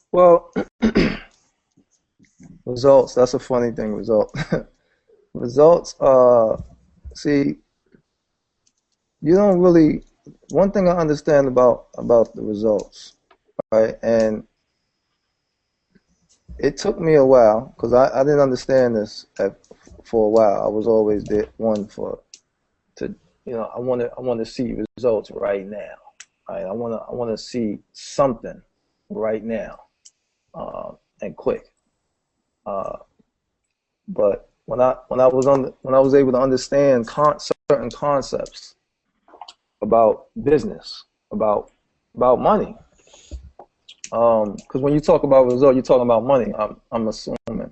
Well, results. That's a funny thing. Results. See, you don't really. One thing I understand about the results, right? And it took me a while because I didn't understand this for a while. I was always the one to I want to see results right now. Right? I want to see something right now, and quick. But when I was able to understand certain concepts about business, about money. Because when you talk about result, you're talking about money. I'm assuming.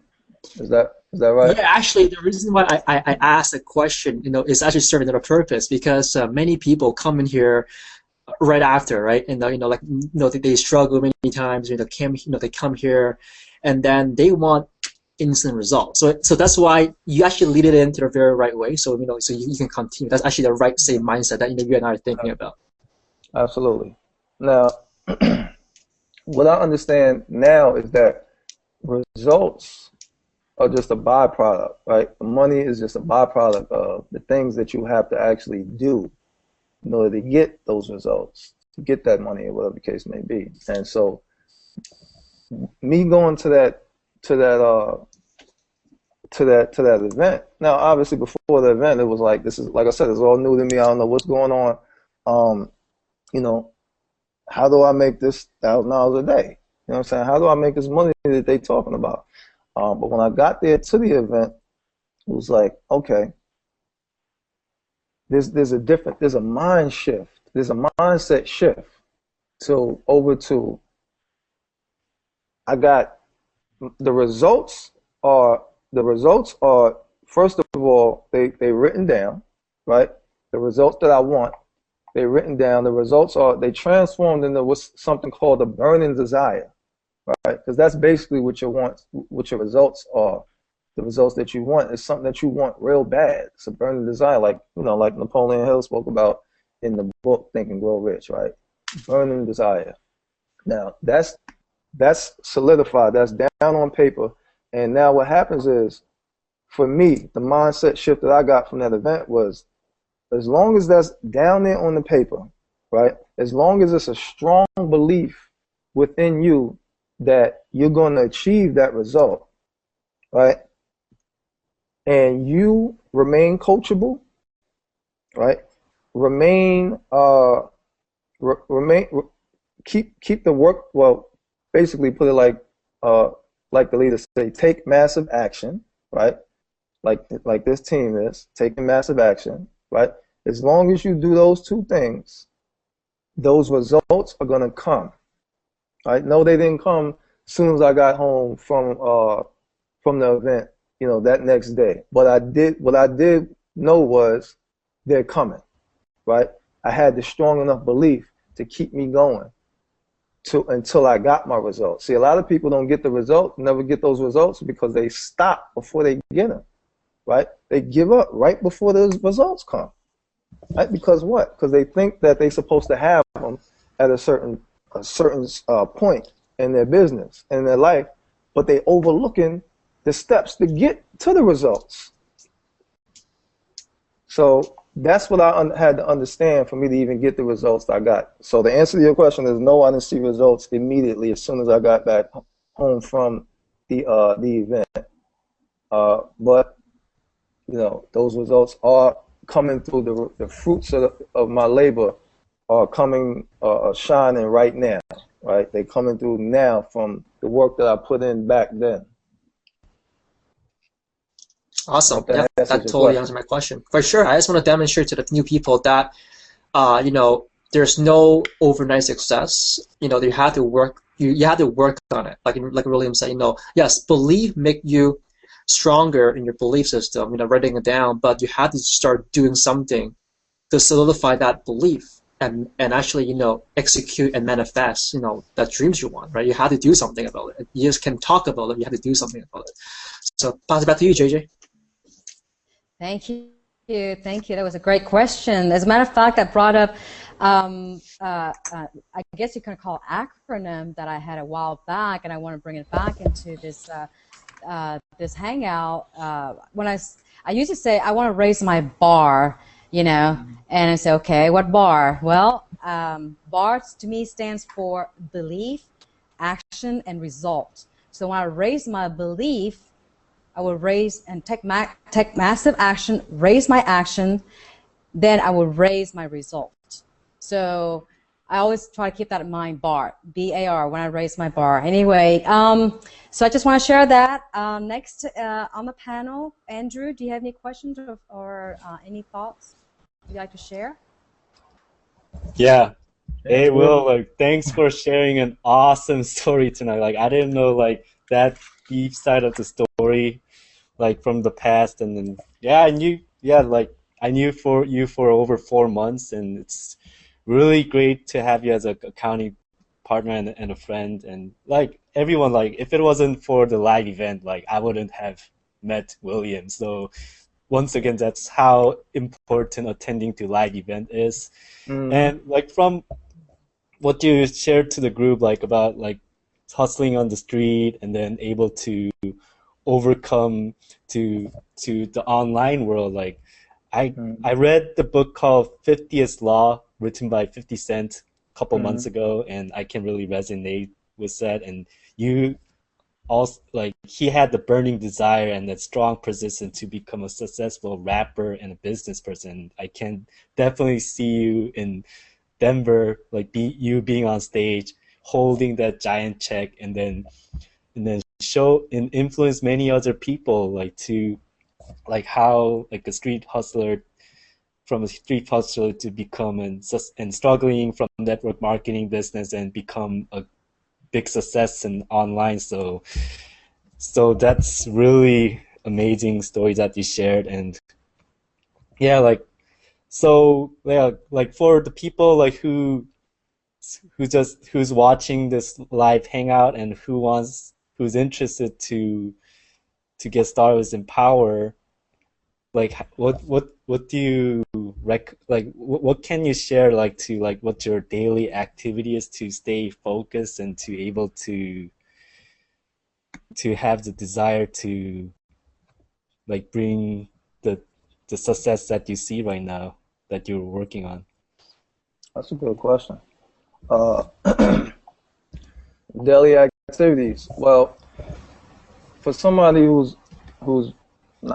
Is that right? Yeah, actually, the reason why I asked the question, is actually serving a purpose because many people come in here right after, right? And like they struggle many times. They come here, and then they want instant results. So that's why you actually lead it into the very right way. So so you can continue. That's actually the right same mindset that you and I are thinking about. Absolutely. Now, what I understand now is that results are just a byproduct, right? The money is just a byproduct of the things that you have to actually do in order to get those results, to get that money, or whatever the case may be. And so, me going to that event. Now, obviously, before the event, it was like, this is, like I said, it's all new to me. I don't know what's going on. How do I make this $1,000 a day? You know what I'm saying? How do I make this money that they talking about? But when I got there to the event, it was like, okay, there's a mind shift. There's a mindset shift. I got the results are first of all, they written down, right? The results that I want, they written down. The results are, they transformed into what's something called a burning desire, right? Because that's basically what you want, what your results are. The results that you want is something that you want real bad. It's a burning desire, like like Napoleon Hill spoke about in the book Think and Grow Rich, right? Burning desire. Now that's solidified. That's down on paper. And now what happens is, for me, the mindset shift that I got from that event was, as long as that's down there on the paper, right? As long as it's a strong belief within you that you're going to achieve that result, right? And you remain coachable, right? Keep the work. Well, basically, put it like the leaders say, take massive action, right? Like this team is taking massive action, right? As long as you do those two things, those results are gonna come, right? No, they didn't come as soon as I got home from the event, that next day. But what I did know was they're coming, right? I had the strong enough belief to keep me going until I got my results. See, a lot of people don't get the results, never get those results because they stop before they get them, right? They give up right before those results come, right? Because what? Because they think that they're supposed to have them at a certain point in their business, in their life, but they overlooking the steps to get to the results. So that's what I had to understand for me to even get the results I got. So the answer to your question is no, I didn't see results immediately as soon as I got back home from the event. But those results are coming through. The fruits of my labor are coming, shining right now, right? They're coming through now from the work that I put in back then. Awesome. Yeah, that totally answered my question. For sure. I just want to demonstrate to the new people that, there's no overnight success. You have to work. You have to work on it. Like Wlliam said, yes, belief make you stronger in your belief system. Writing it down, but you have to start doing something to solidify that belief and actually execute and manifest that dreams you want. Right? You have to do something about it. You just can talk about it. You have to do something about it. So pass it back to you, JJ. Thank you. Thank you. That was a great question. As a matter of fact, I brought up, I guess you can call acronym that I had a while back, and I want to bring it back into this this hangout. When I used to say I want to raise my bar, and I say, okay, what bar? Well, bar to me stands for belief, action, and result. So when I raise my belief, I will raise and take massive action, raise my action, then I will raise my result. So I always try to keep that in mind, BAR, B-A-R, when I raise my bar. Anyway, So I just want to share that. Next on the panel, Andrew, do you have any questions or any thoughts you'd like to share? Yeah. Hey, Cool. Will, like, thanks for sharing an awesome story tonight. Like, I didn't know, like, that deep side of the story, like, from the past. And then, yeah, I knew for you for over 4 months, and it's really great to have you as a accounting partner and a friend. And, like, everyone, like, if it wasn't for the live event, like, I wouldn't have met William. So, once again, that's how important attending to live event is. Mm-hmm. And, like, from what you shared to the group, like about like hustling on the street and then able to overcome to the online world. Like I read the book called 50th Law, written by 50 Cent a couple months ago, and I can really resonate with that. And you also, like, he had the burning desire and that strong persistence to become a successful rapper and a business person. I can definitely see you in Denver, like you being on stage, holding that giant check, and then show and influence many other people, like to like how like a street hustler from a street hustler to become and struggling from network marketing business and become a big success in online. So that's really amazing story that you shared. And yeah, like, so yeah, like for the people like who's watching this live hangout and who's interested to get started with Empower, like what do you what can you share, like, to like what your daily activity is to stay focused and to able to have the desire to like bring the success that you see right now that you're working on? That's a good question. Uh, daily activities. Well, for somebody who's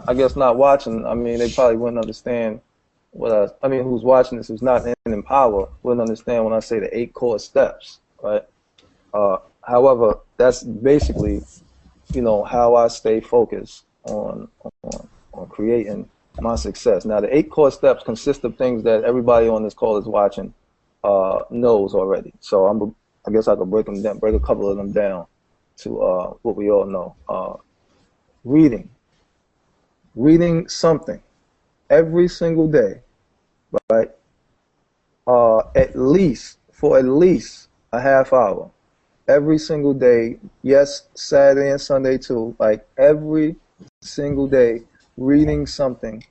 I guess not watching, I mean, they probably wouldn't understand what I mean, who's watching this, who's not in power, wouldn't understand when I say the 8 core steps, right? However, that's basically, how I stay focused on creating my success. Now, the 8 core steps consist of things that everybody on this call is watching knows already. So I guess I could break them down, break a couple of them down to what we all know. Reading something every single day, right? For at least a half hour every single day. Yes, Saturday and Sunday too. Like every single day, reading something,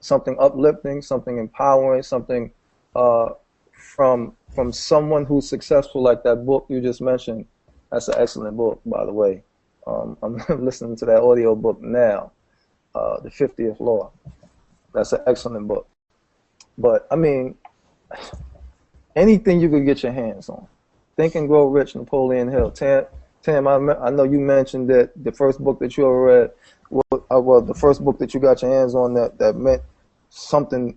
something uplifting, something empowering, something from someone who's successful, like that book you just mentioned. That's an excellent book, by the way. I'm listening to that audio book now, The 50th Law. That's an excellent book. But I mean, anything you could get your hands on. Think and Grow Rich, Napoleon Hill. Tam, I know you mentioned that the first book that you ever read, well, the first book that you got your hands on that meant something,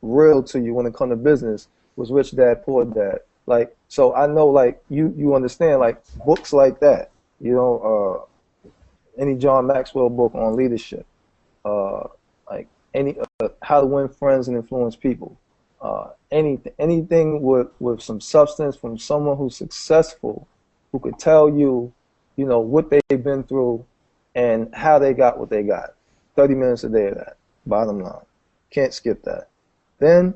real to you when it comes to business was Rich Dad, Poor Dad. Like, so I know, like, you understand, like, books like that, any John Maxwell book on leadership, like any How to Win Friends and Influence People. Anything with some substance from someone who's successful, who could tell you, what they've been through and how they got what they got. 30 minutes a day of that, bottom line. Can't skip that. Then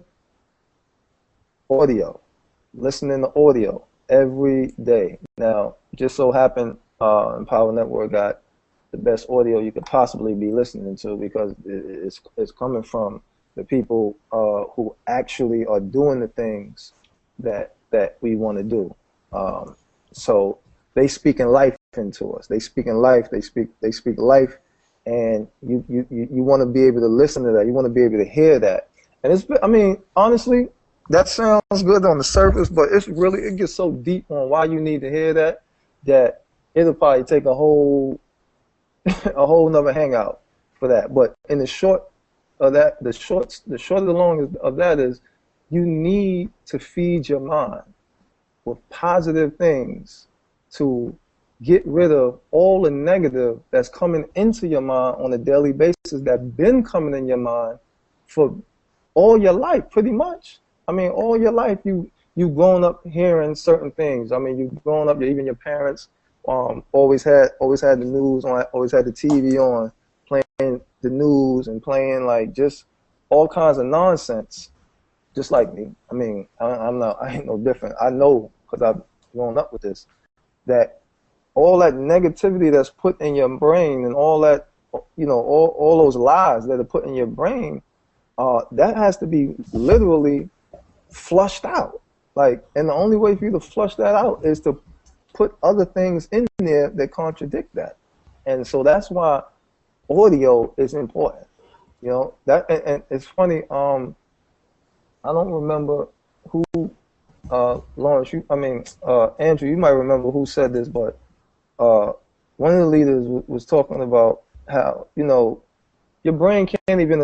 audio, listening to audio every day. Now, just so happened Empower Network got the best audio you could possibly be listening to, because it's coming from the people who actually are doing the things that we want to do. So they speaking life into us. They speaking life. They speak life, and you want to be able to listen to that. You want to be able to hear that. And I mean, honestly, that sounds good on the surface, but it gets so deep on why you need to hear that it'll probably take a whole nother hangout for that. But in the short of that, the short of the long of that is, you need to feed your mind with positive things to get rid of all the negative that's coming into your mind on a daily basis that's been coming in your mind for all your life, pretty much. I mean, all your life you've grown up hearing certain things. I mean, you've grown up, even your parents always had the news on, always had the TV on, playing the news and playing like just all kinds of nonsense, just like me. I mean, I ain't no different. I know because I've grown up with this, that all that negativity that's put in your brain and all that, you know, all those lies that are put in your brain, that has to be literally flushed out. Like, and the only way for you to flush that out is to put other things in there that contradict that. And so that's why audio is important. You know, that, and it's funny, I don't remember who, Lawrence, Andrew, you might remember who said this, but one of the leaders was talking about how, you know, your brain can't even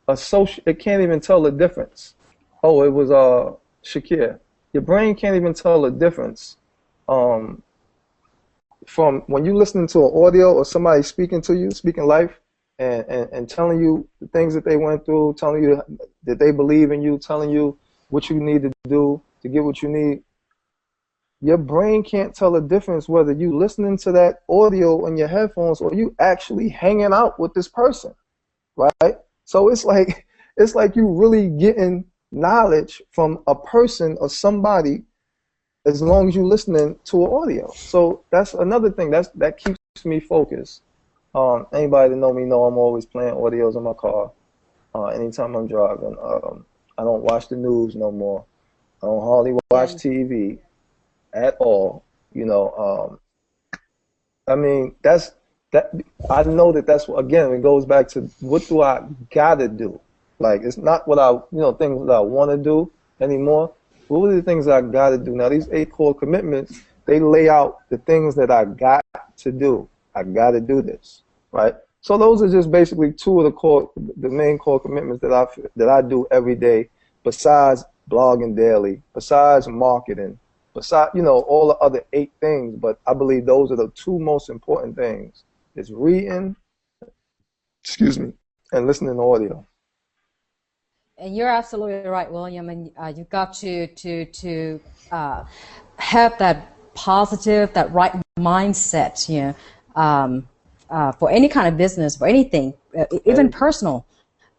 associate, it can't even tell the difference. Oh, it was Shakir. Your brain can't even tell the difference from when you listening to an audio or somebody speaking to you, speaking life, and telling you the things that they went through, telling you that they believe in you, telling you what you need to do to get what you need. Your brain can't tell the difference whether you listening to that audio on your headphones or you actually hanging out with this person, right? So it's like you really getting knowledge from a person or somebody as long as you're listening to an audio. So that's another thing that keeps me focused. Anybody that know me know I'm always playing audios in my car. Anytime I'm driving, I don't watch the news no more. I don't hardly watch TV at all. You know, I mean, that. I know that's again. It goes back to what do I gotta do? Like, it's not what things that I want to do anymore. What are the things that I gotta do? Now, these 8 core commitments, they lay out the things that I got to do. I gotta do this, right? So those are just basically 2 of the main core commitments that I do every day, besides blogging daily, besides marketing, besides, you know, all the other 8 things. But I believe those are the 2 most important things. It's reading, and listening to audio. And you're absolutely right, William. And you've got to have that positive, that right mindset, you know, for any kind of business, for anything, even personal,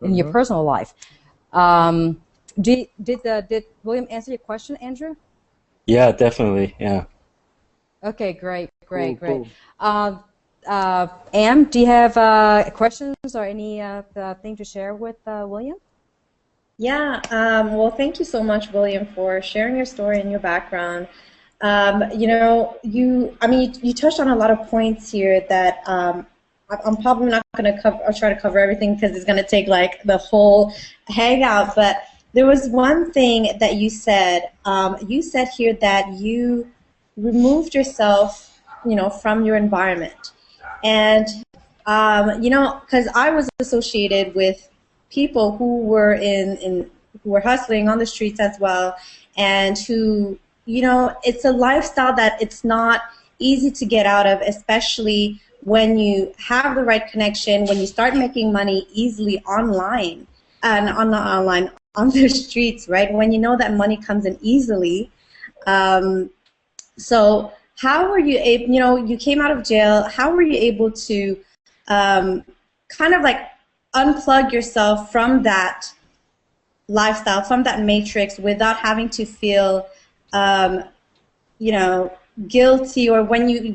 in your personal life. Did William answer your question, Andrew? Yeah, definitely. Yeah. Okay, great. Cool. Am, do you have questions or any thing to share with William? Yeah, well, thank you so much, William, for sharing your story and your background. You know, you touched on a lot of points here that I'm probably not going to cover. I'll try to cover everything because it's going to take like the whole hangout. But there was one thing that you said. You said here that you removed yourself, you know, from your environment, and you know, because I was associated with people who were who were hustling on the streets as well, and who, you know, it's a lifestyle that it's not easy to get out of, especially when you have the right connection, when you start making money easily online and on the streets, right? When you know that money comes in easily. So how were you able, you know, you came out of jail, how were you able to kind of like unplug yourself from that lifestyle, from that matrix, without having to feel, you know, guilty, or when you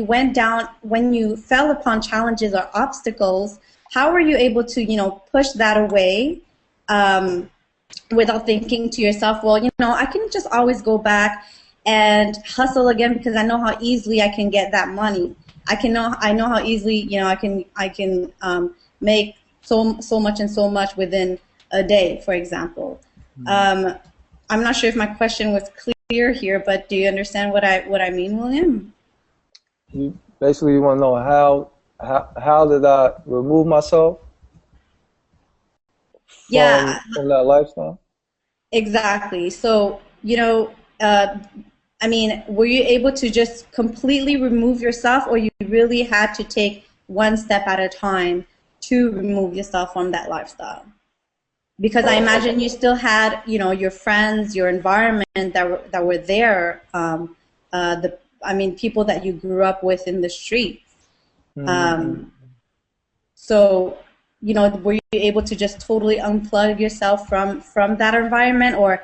went down, when you fell upon challenges or obstacles, how were you able to, you know, push that away without thinking to yourself, well, you know, I can just always go back and hustle again because I know how easily I can get that money. I know how easily, you know, I can make so much and so much within a day, for example. I'm not sure if my question was clear here, but do you understand what I mean, William? You basically want to know how did I remove myself from that lifestyle? Exactly. So, you know, I mean, were you able to just completely remove yourself, or you really had to take one step at a time to remove yourself from that lifestyle? Because I imagine you still had, you know, your friends, your environment that were there. I mean, people that you grew up with in the streets. So, you know, were you able to just totally unplug yourself from that environment, or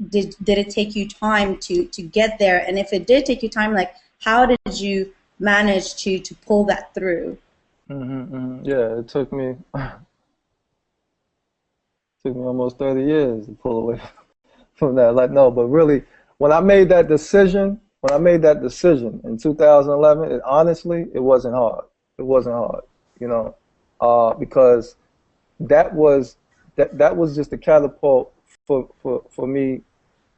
did it take you time to get there? And if it did take you time, like, how did you manage to pull that through? Yeah, it took me almost 30 years to pull away from that. Like, no, but really, when I made that decision in 2011, honestly, it wasn't hard. It wasn't hard, you know, because that was just a catapult for me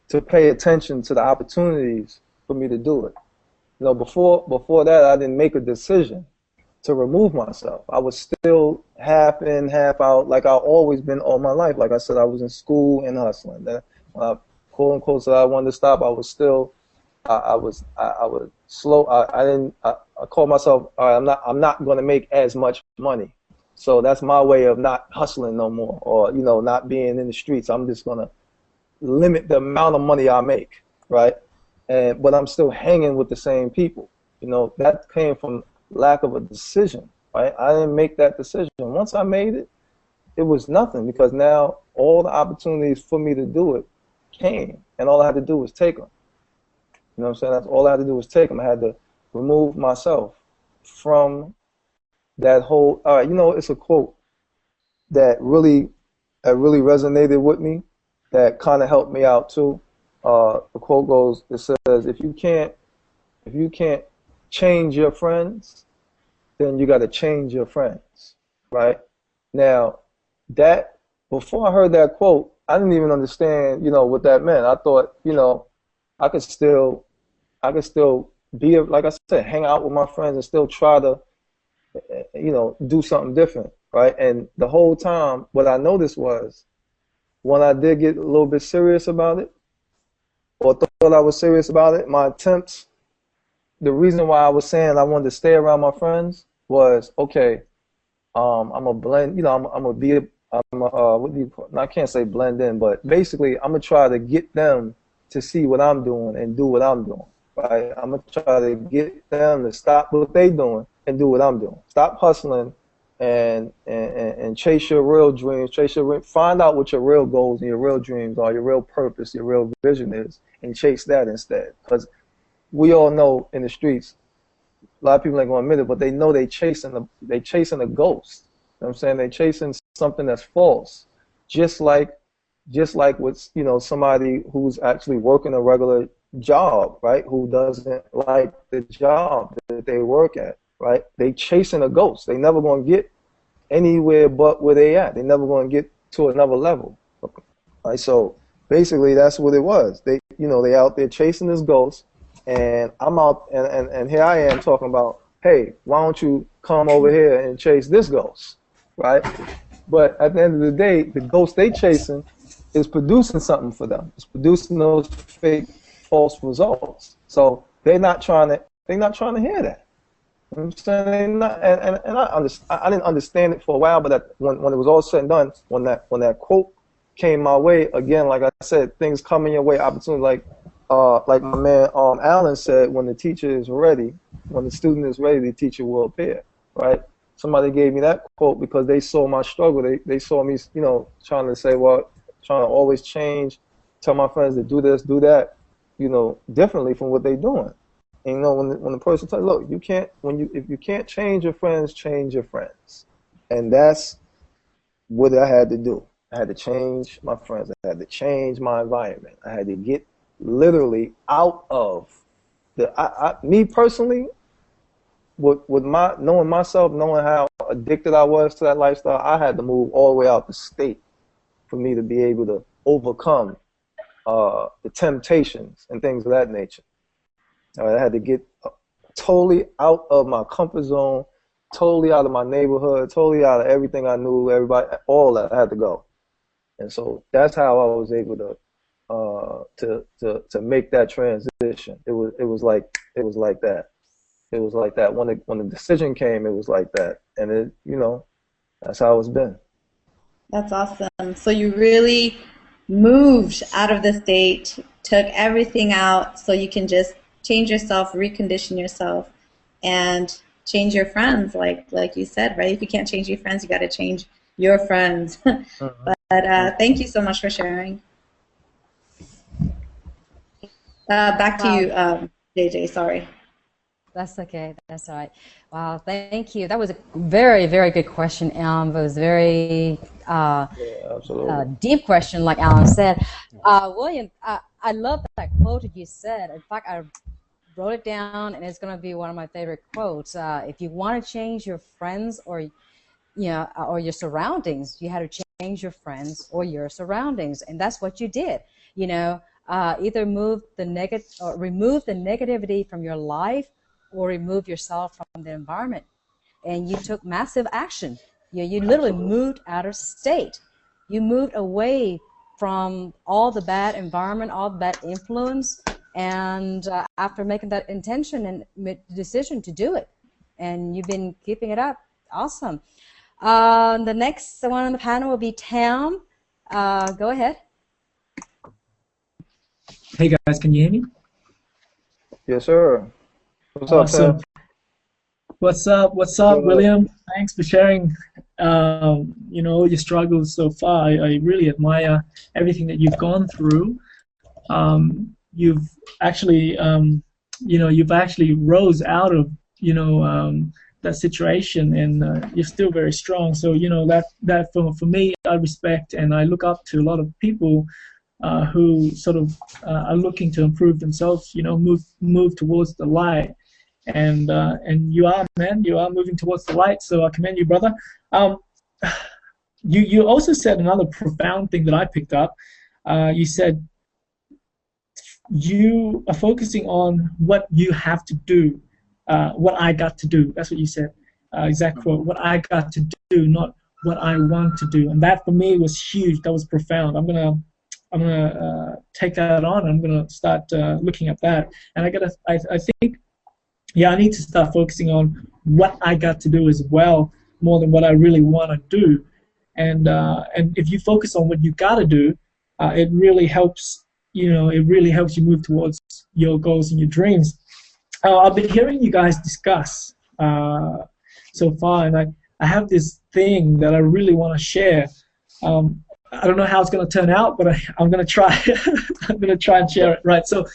to pay attention to the opportunities for me to do it. You know, before that, I didn't make a decision to remove myself. I was still half in, half out, like I've always been all my life. Like I said, I was in school and hustling. Then, quote unquote, said I wanted to stop. I was still, I was slow. I called myself, all right, I'm not going to make as much money. So that's my way of not hustling no more, or, you know, not being in the streets. I'm just going to limit the amount of money I make, right? But I'm still hanging with the same people. You know, that came from lack of a decision, right? I didn't make that decision. Once I made it, it was nothing, because now all the opportunities for me to do it came, and all I had to do was take them. You know what I'm saying? That's all I had to do was take them. I had to remove myself from that whole. All right, you know, it's a quote that really resonated with me, that kind of helped me out too. The quote goes, it says, if you can't change your friends, then you got to change your friends, right? Now, that, before I heard that quote, I didn't even understand, you know, what that meant. I thought, you know, I could still be, like I said, hang out with my friends and still try to, you know, do something different, right? And the whole time, what I noticed was, when I did get a little bit serious about it, or thought I was serious about it, my attempts, the reason why I was saying I wanted to stay around my friends was, okay, I'm a blend, you know, I'm a be, what do you call, I can't say blend in, but basically I'm gonna try to get them to see what I'm doing and do what I'm doing, right? I'm gonna try to get them to stop what they doing and do what I'm doing. Stop hustling and chase your real dreams, find out what your real goals and your real dreams are, your real purpose, your real vision is, and chase that instead. Because we all know in the streets, a lot of people ain't gonna admit it, but they know they chasing a ghost. You know what I'm saying? They chasing something that's false. Just like with, you know, somebody who's actually working a regular job, right? Who doesn't like the job that they work at, right? They chasing a ghost. They never gonna get anywhere but where they at. They never gonna get to another level. Right? So basically that's what it was. They, you know, they out there chasing this ghost, and I'm out, and here I am talking about, hey, why don't you come over here and chase this ghost, right? But at the end of the day, the ghost they chasing is producing something for them. It's producing those fake, false results. So they're not trying to hear that. You know what I'm saying? They're not, and I didn't understand it for a while, but when it was all said and done, when that quote came my way, again, like I said, things come in your way, opportunity, like my man Alan said, when the teacher is ready, when the student is ready, the teacher will appear, right? Somebody gave me that quote because they saw my struggle. They saw me, you know, trying to always change, tell my friends to do this, do that, you know, differently from what they're doing. And, you know, when the person tells, look, if you can't change your friends, change your friends. And that's what I had to do. I had to change my friends. I had to change my environment. I had to get literally out of me personally, with my knowing myself, knowing how addicted I was to that lifestyle, I had to move all the way out the state for me to be able to overcome the temptations and things of that nature. I had to get totally out of my comfort zone, totally out of my neighborhood, totally out of everything I knew, everybody, all that. I had to go. And so that's how I was able to to make that transition. It was like that. It was like that when the decision came. It was like that, and that's how it's been. That's awesome. So you really moved out of the state, took everything out so you can just change yourself, recondition yourself, and change your friends, like you said, right? If you can't change your friends, you got to change your friends. But thank you so much for sharing. Back to you, JJ. Sorry. That's okay. That's all right. Wow, thank you. That was a very, very good question. It was very deep question, like Alan said. William, I love that quote that you said. In fact, I wrote it down, and it's going to be one of my favorite quotes. If you want to change your friends or your surroundings, you had to change your friends or your surroundings, and that's what you did. Either remove the negativity from your life, or remove yourself from the environment. And you took massive action. You literally moved out of state. You moved away from all the bad environment, all the bad influence, and after making that intention and made the decision to do it. And you've been keeping it up. Awesome. The next one on the panel will be Tam. Go ahead. Hey guys, can you hear me? Yes, sir. What's awesome. up, Sam? What's up, Wlliam? Thanks for sharing, all your struggles so far. I really admire everything that you've gone through. You've actually, you've actually rose out of, that situation, and you're still very strong. So, that for me, I respect and I look up to a lot of people who sort of are looking to improve themselves, move towards the light. And you are, man, you are moving towards the light, so I commend you, brother. You also said another profound thing that I picked up. You said you are focusing on what you have to do, what I got to do. That's what you said, exact quote, what I got to do, not what I want to do. And that for me was huge. That was profound. I'm gonna take that on. I'm gonna start looking at that, and I think, I need to start focusing on what I got to do as well, more than what I really want to do. And if you focus on what you got to do, it really helps. It really helps you move towards your goals and your dreams. I've been hearing you guys discuss so far, and I have this thing that I really want to share. I don't know how it's going to turn out, but I'm going to try. I'm going to try and share it. Right. So,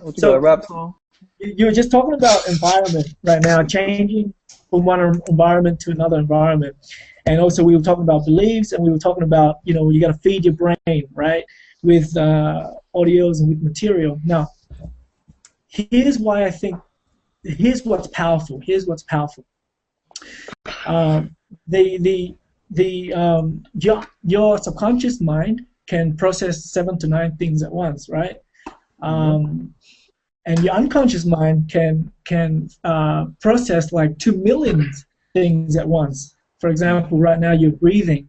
what you got a rap song? You were just talking about environment right now, changing from one environment to another environment, and also we were talking about beliefs, and we were talking about you got to feed your brain, right, with audios and with material. Now, here's why I think. Here's what's powerful. Here's what's powerful. Your subconscious mind can process 7 to 9 things at once, right? And your unconscious mind can process like 2 million things at once. For example, right now you're breathing,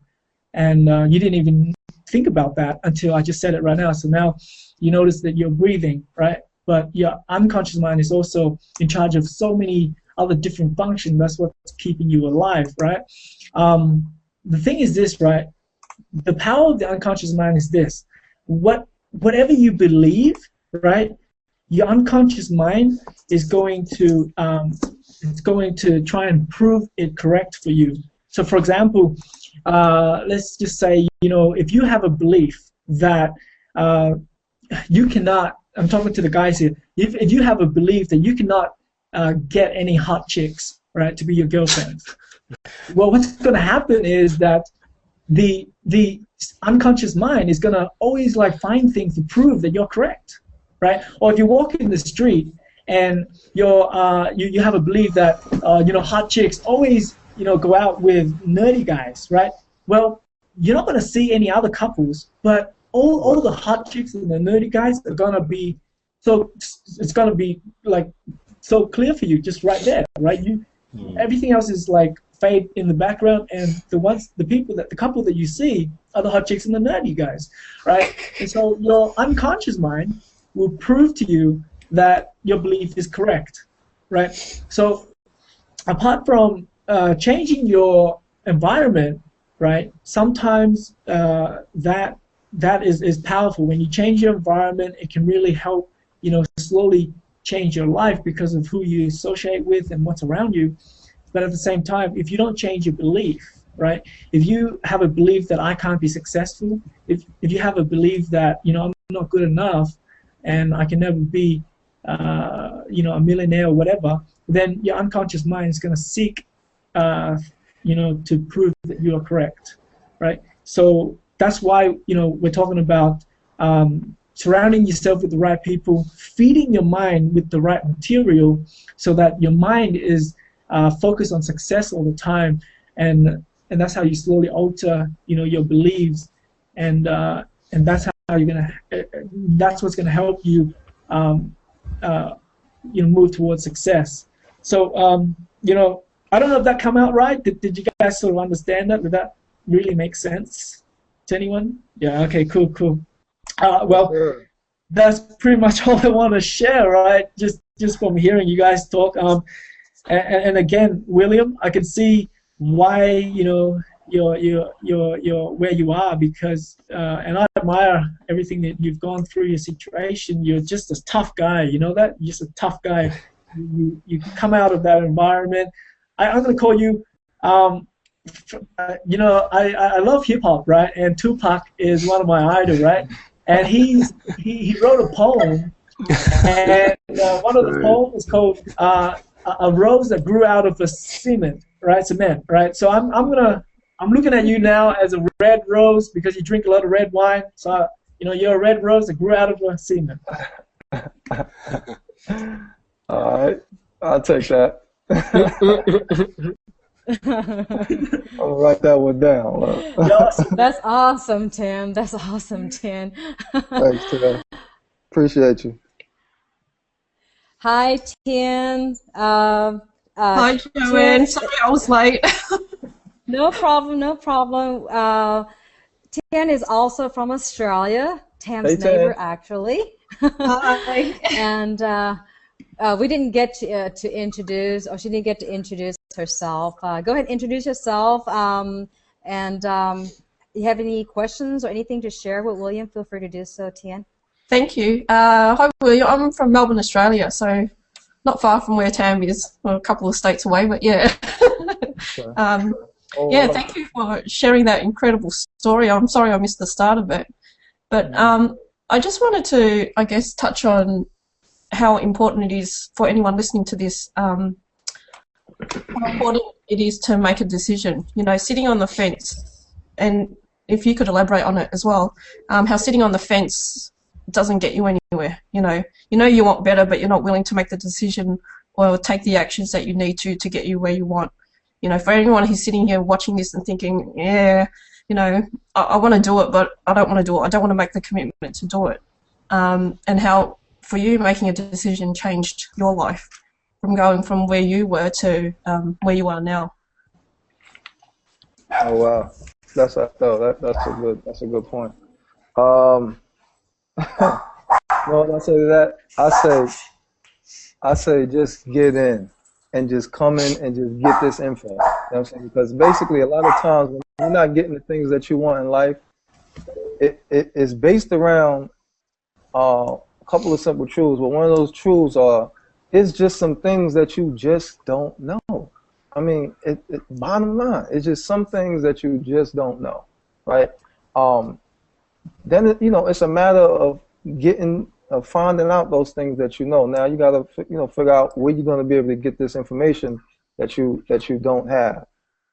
and you didn't even think about that until I just said it right now. So now you notice that you're breathing, right? But your unconscious mind is also in charge of so many other different functions. That's what's keeping you alive, right? The thing is this, right? The power of the unconscious mind is this. Whatever you believe, right? Your unconscious mind is going to try and prove it correct for you. So, for example, let's just say, if you have a belief that you cannot, I'm talking to the guys here, if you have a belief that you cannot get any hot chicks, right, to be your girlfriend, well, what's going to happen is that the unconscious mind is going to always find things to prove that you're correct, right? Or if you walk in the street and you have a belief that hot chicks always go out with nerdy guys, right? Well, you're not going to see any other couples, but all the hot chicks and the nerdy guys are going to be it's going to be so clear for you just right there, right? Everything else is fade in the background, and the couple that you see are the hot chicks and the nerdy guys, right? And so your unconscious mind will prove to you that your belief is correct, right? So apart from changing your environment, right? Sometimes that is powerful. When you change your environment, it can really help, slowly change your life because of who you associate with and what's around you. But at the same time, if you don't change your belief, right? If you have a belief that I can't be successful, if you have a belief that I'm not good enough and I can never be a millionaire or whatever, then your unconscious mind is going to seek to prove that you are correct, right? So that's why we're talking about surrounding yourself with the right people, feeding your mind with the right material, so that your mind is focused on success all the time, and that's how you slowly alter your beliefs, and that's how you're gonna that's what's gonna help you move towards success. So I don't know if that come out right. Did you guys sort of understand that? Did that really make sense to anyone? Yeah. Okay. Cool. Well, that's pretty much all I want to share, right? Just from hearing you guys talk. And again, Wlliam, I can see why you're where you are, because and I admire everything that you've gone through, your situation. You're just a tough guy. You know that? You're just a tough guy. You come out of that environment. I'm going to call you, I love hip hop, right? And Tupac is one of my idols, right? And he wrote a poem, and one of the poems is called "A Rose That Grew Out of a Cement," right? Cement, right? So I'm looking at you now as a red rose because you drink a lot of red wine. So you're a red rose that grew out of a cement. All right, I'll take that. I'll write that one down. That's awesome, Tim. That's awesome, Tim. Thanks, Tim. Appreciate you. Hi, Tim. Hi, Joanne. Sorry I was late. No problem. Tim is also from Australia. Tam's neighbor, actually. Hi. And we didn't get to introduce, or she didn't get to introduce herself. Go ahead, introduce yourself. And you have any questions or anything to share with Wlliam? Feel free to do so, Tian. Thank you. Hi, Wlliam. I'm from Melbourne, Australia, so not far from where Tam is, well, a couple of states away, but yeah. Thank you for sharing that incredible story. I'm sorry I missed the start of it. But I just wanted to, I guess, touch on how important it is for anyone listening to this, how important it is to make a decision. Sitting on the fence, and if you could elaborate on it as well, how sitting on the fence doesn't get you anywhere. You want better, but you're not willing to make the decision or take the actions that you need to get you where you want. For anyone who's sitting here watching this and thinking, I want to do it, but I don't want to do it. I don't want to make the commitment to do it. And how, for you, making a decision changed your life from going from where you were to where you are now. Oh wow, that's a good point. When I say that, I say just get in and just come in and just get this info. You know what I'm saying? Because basically, a lot of times when you're not getting the things that you want in life, it is based around a couple of simple truths. But one of those truths it's just some things that you just don't know. I mean, bottom line, it's just some things that you just don't know, right? Then it's a matter of finding out those things that you know. Now you got to figure out where you're going to be able to get this information that you don't have.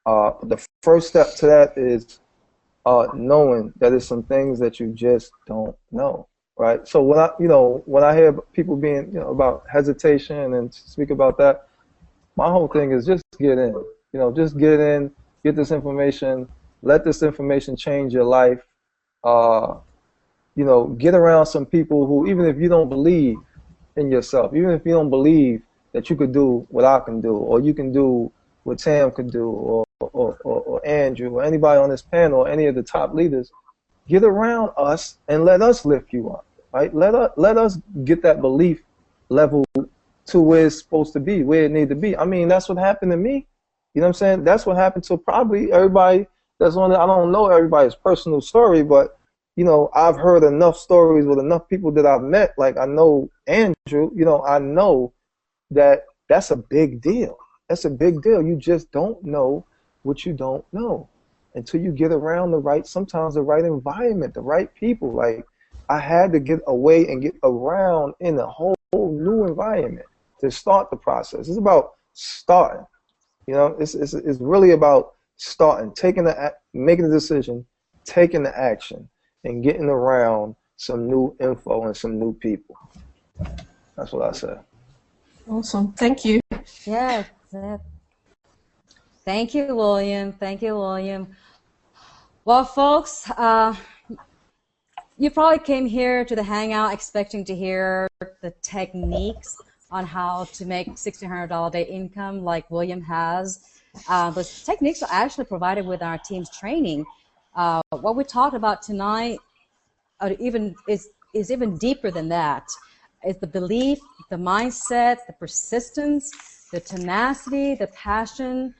The first step to that is knowing that there's some things that you just don't know, right? So when I hear people being about hesitation and speak about that, my whole thing is just get in. Just get in, get this information, let this information change your life. Get around some people who, even if you don't believe in yourself, even if you don't believe that you could do what I can do, or you can do what Tam could do, or Andrew, or anybody on this panel, or any of the top leaders, get around us and let us lift you up, right? Let us get that belief level to where it's supposed to be, where it need to be. I mean, that's what happened to me. You know what I'm saying? That's what happened to probably everybody that's on it. I don't know everybody's personal story, but you know, I've heard enough stories with enough people that I've met. Like I know Andrew, you know, I know that that's a big deal. That's a big deal. You just don't know what you don't know until you get around sometimes the right environment, the right people. Like I had to get away and get around in a whole new environment to start the process. It's about starting. You know, it's really about starting, making the decision, taking the action, and getting around some new info and some new people. That's what I said. Awesome. Thank you. Yeah. Thank you, Wlliam. Thank you, Wlliam. Well, folks, you probably came here to the hangout expecting to hear the techniques on how to make $1,600 a day income like Wlliam has. Those techniques are actually provided with our team's training. What we talked about tonight is even deeper than that. It's the belief, the mindset, the persistence, the tenacity, the passion.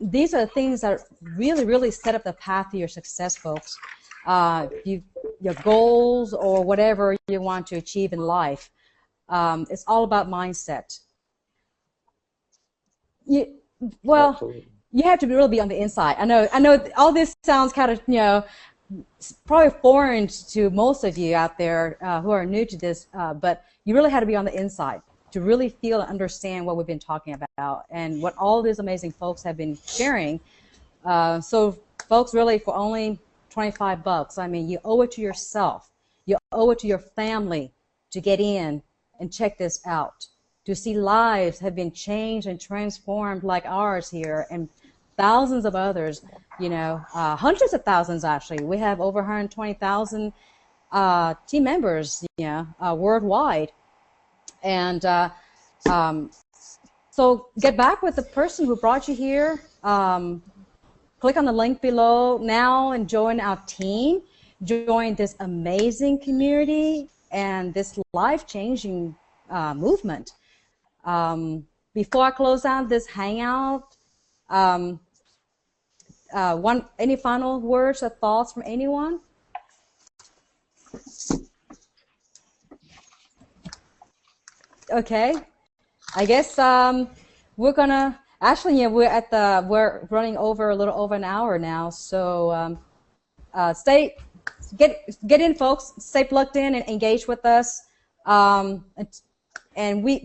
These are things that really, really set up the path to your success, folks. Your goals or whatever you want to achieve in life. It's all about mindset. Absolutely. You have to really be on the inside. I know all this sounds kind of, probably foreign to most of you out there who are new to this, but you really have to be on the inside to really feel and understand what we've been talking about and what all these amazing folks have been sharing. So folks, really for only $25, I mean, you owe it to yourself. You owe it to your family to get in and check this out, to see lives have been changed and transformed like ours here, and thousands of others, hundreds of thousands actually. We have over 120,000 team members, worldwide. And so get back with the person who brought you here. Click on the link below now and join our team. Join this amazing community and this life-changing movement. Before I close out this hangout, any final words or thoughts from anyone? Okay, I guess we're gonna we're running over a little over an hour now, so get in, folks. Stay plugged in and engage with us, and we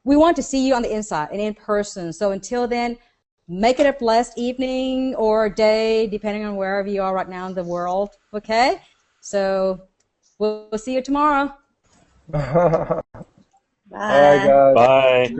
want to see you on the inside and in person. So until then, make it a blessed evening or day, depending on wherever you are right now in the world. Okay, so we'll see you tomorrow. All right, guys. Bye.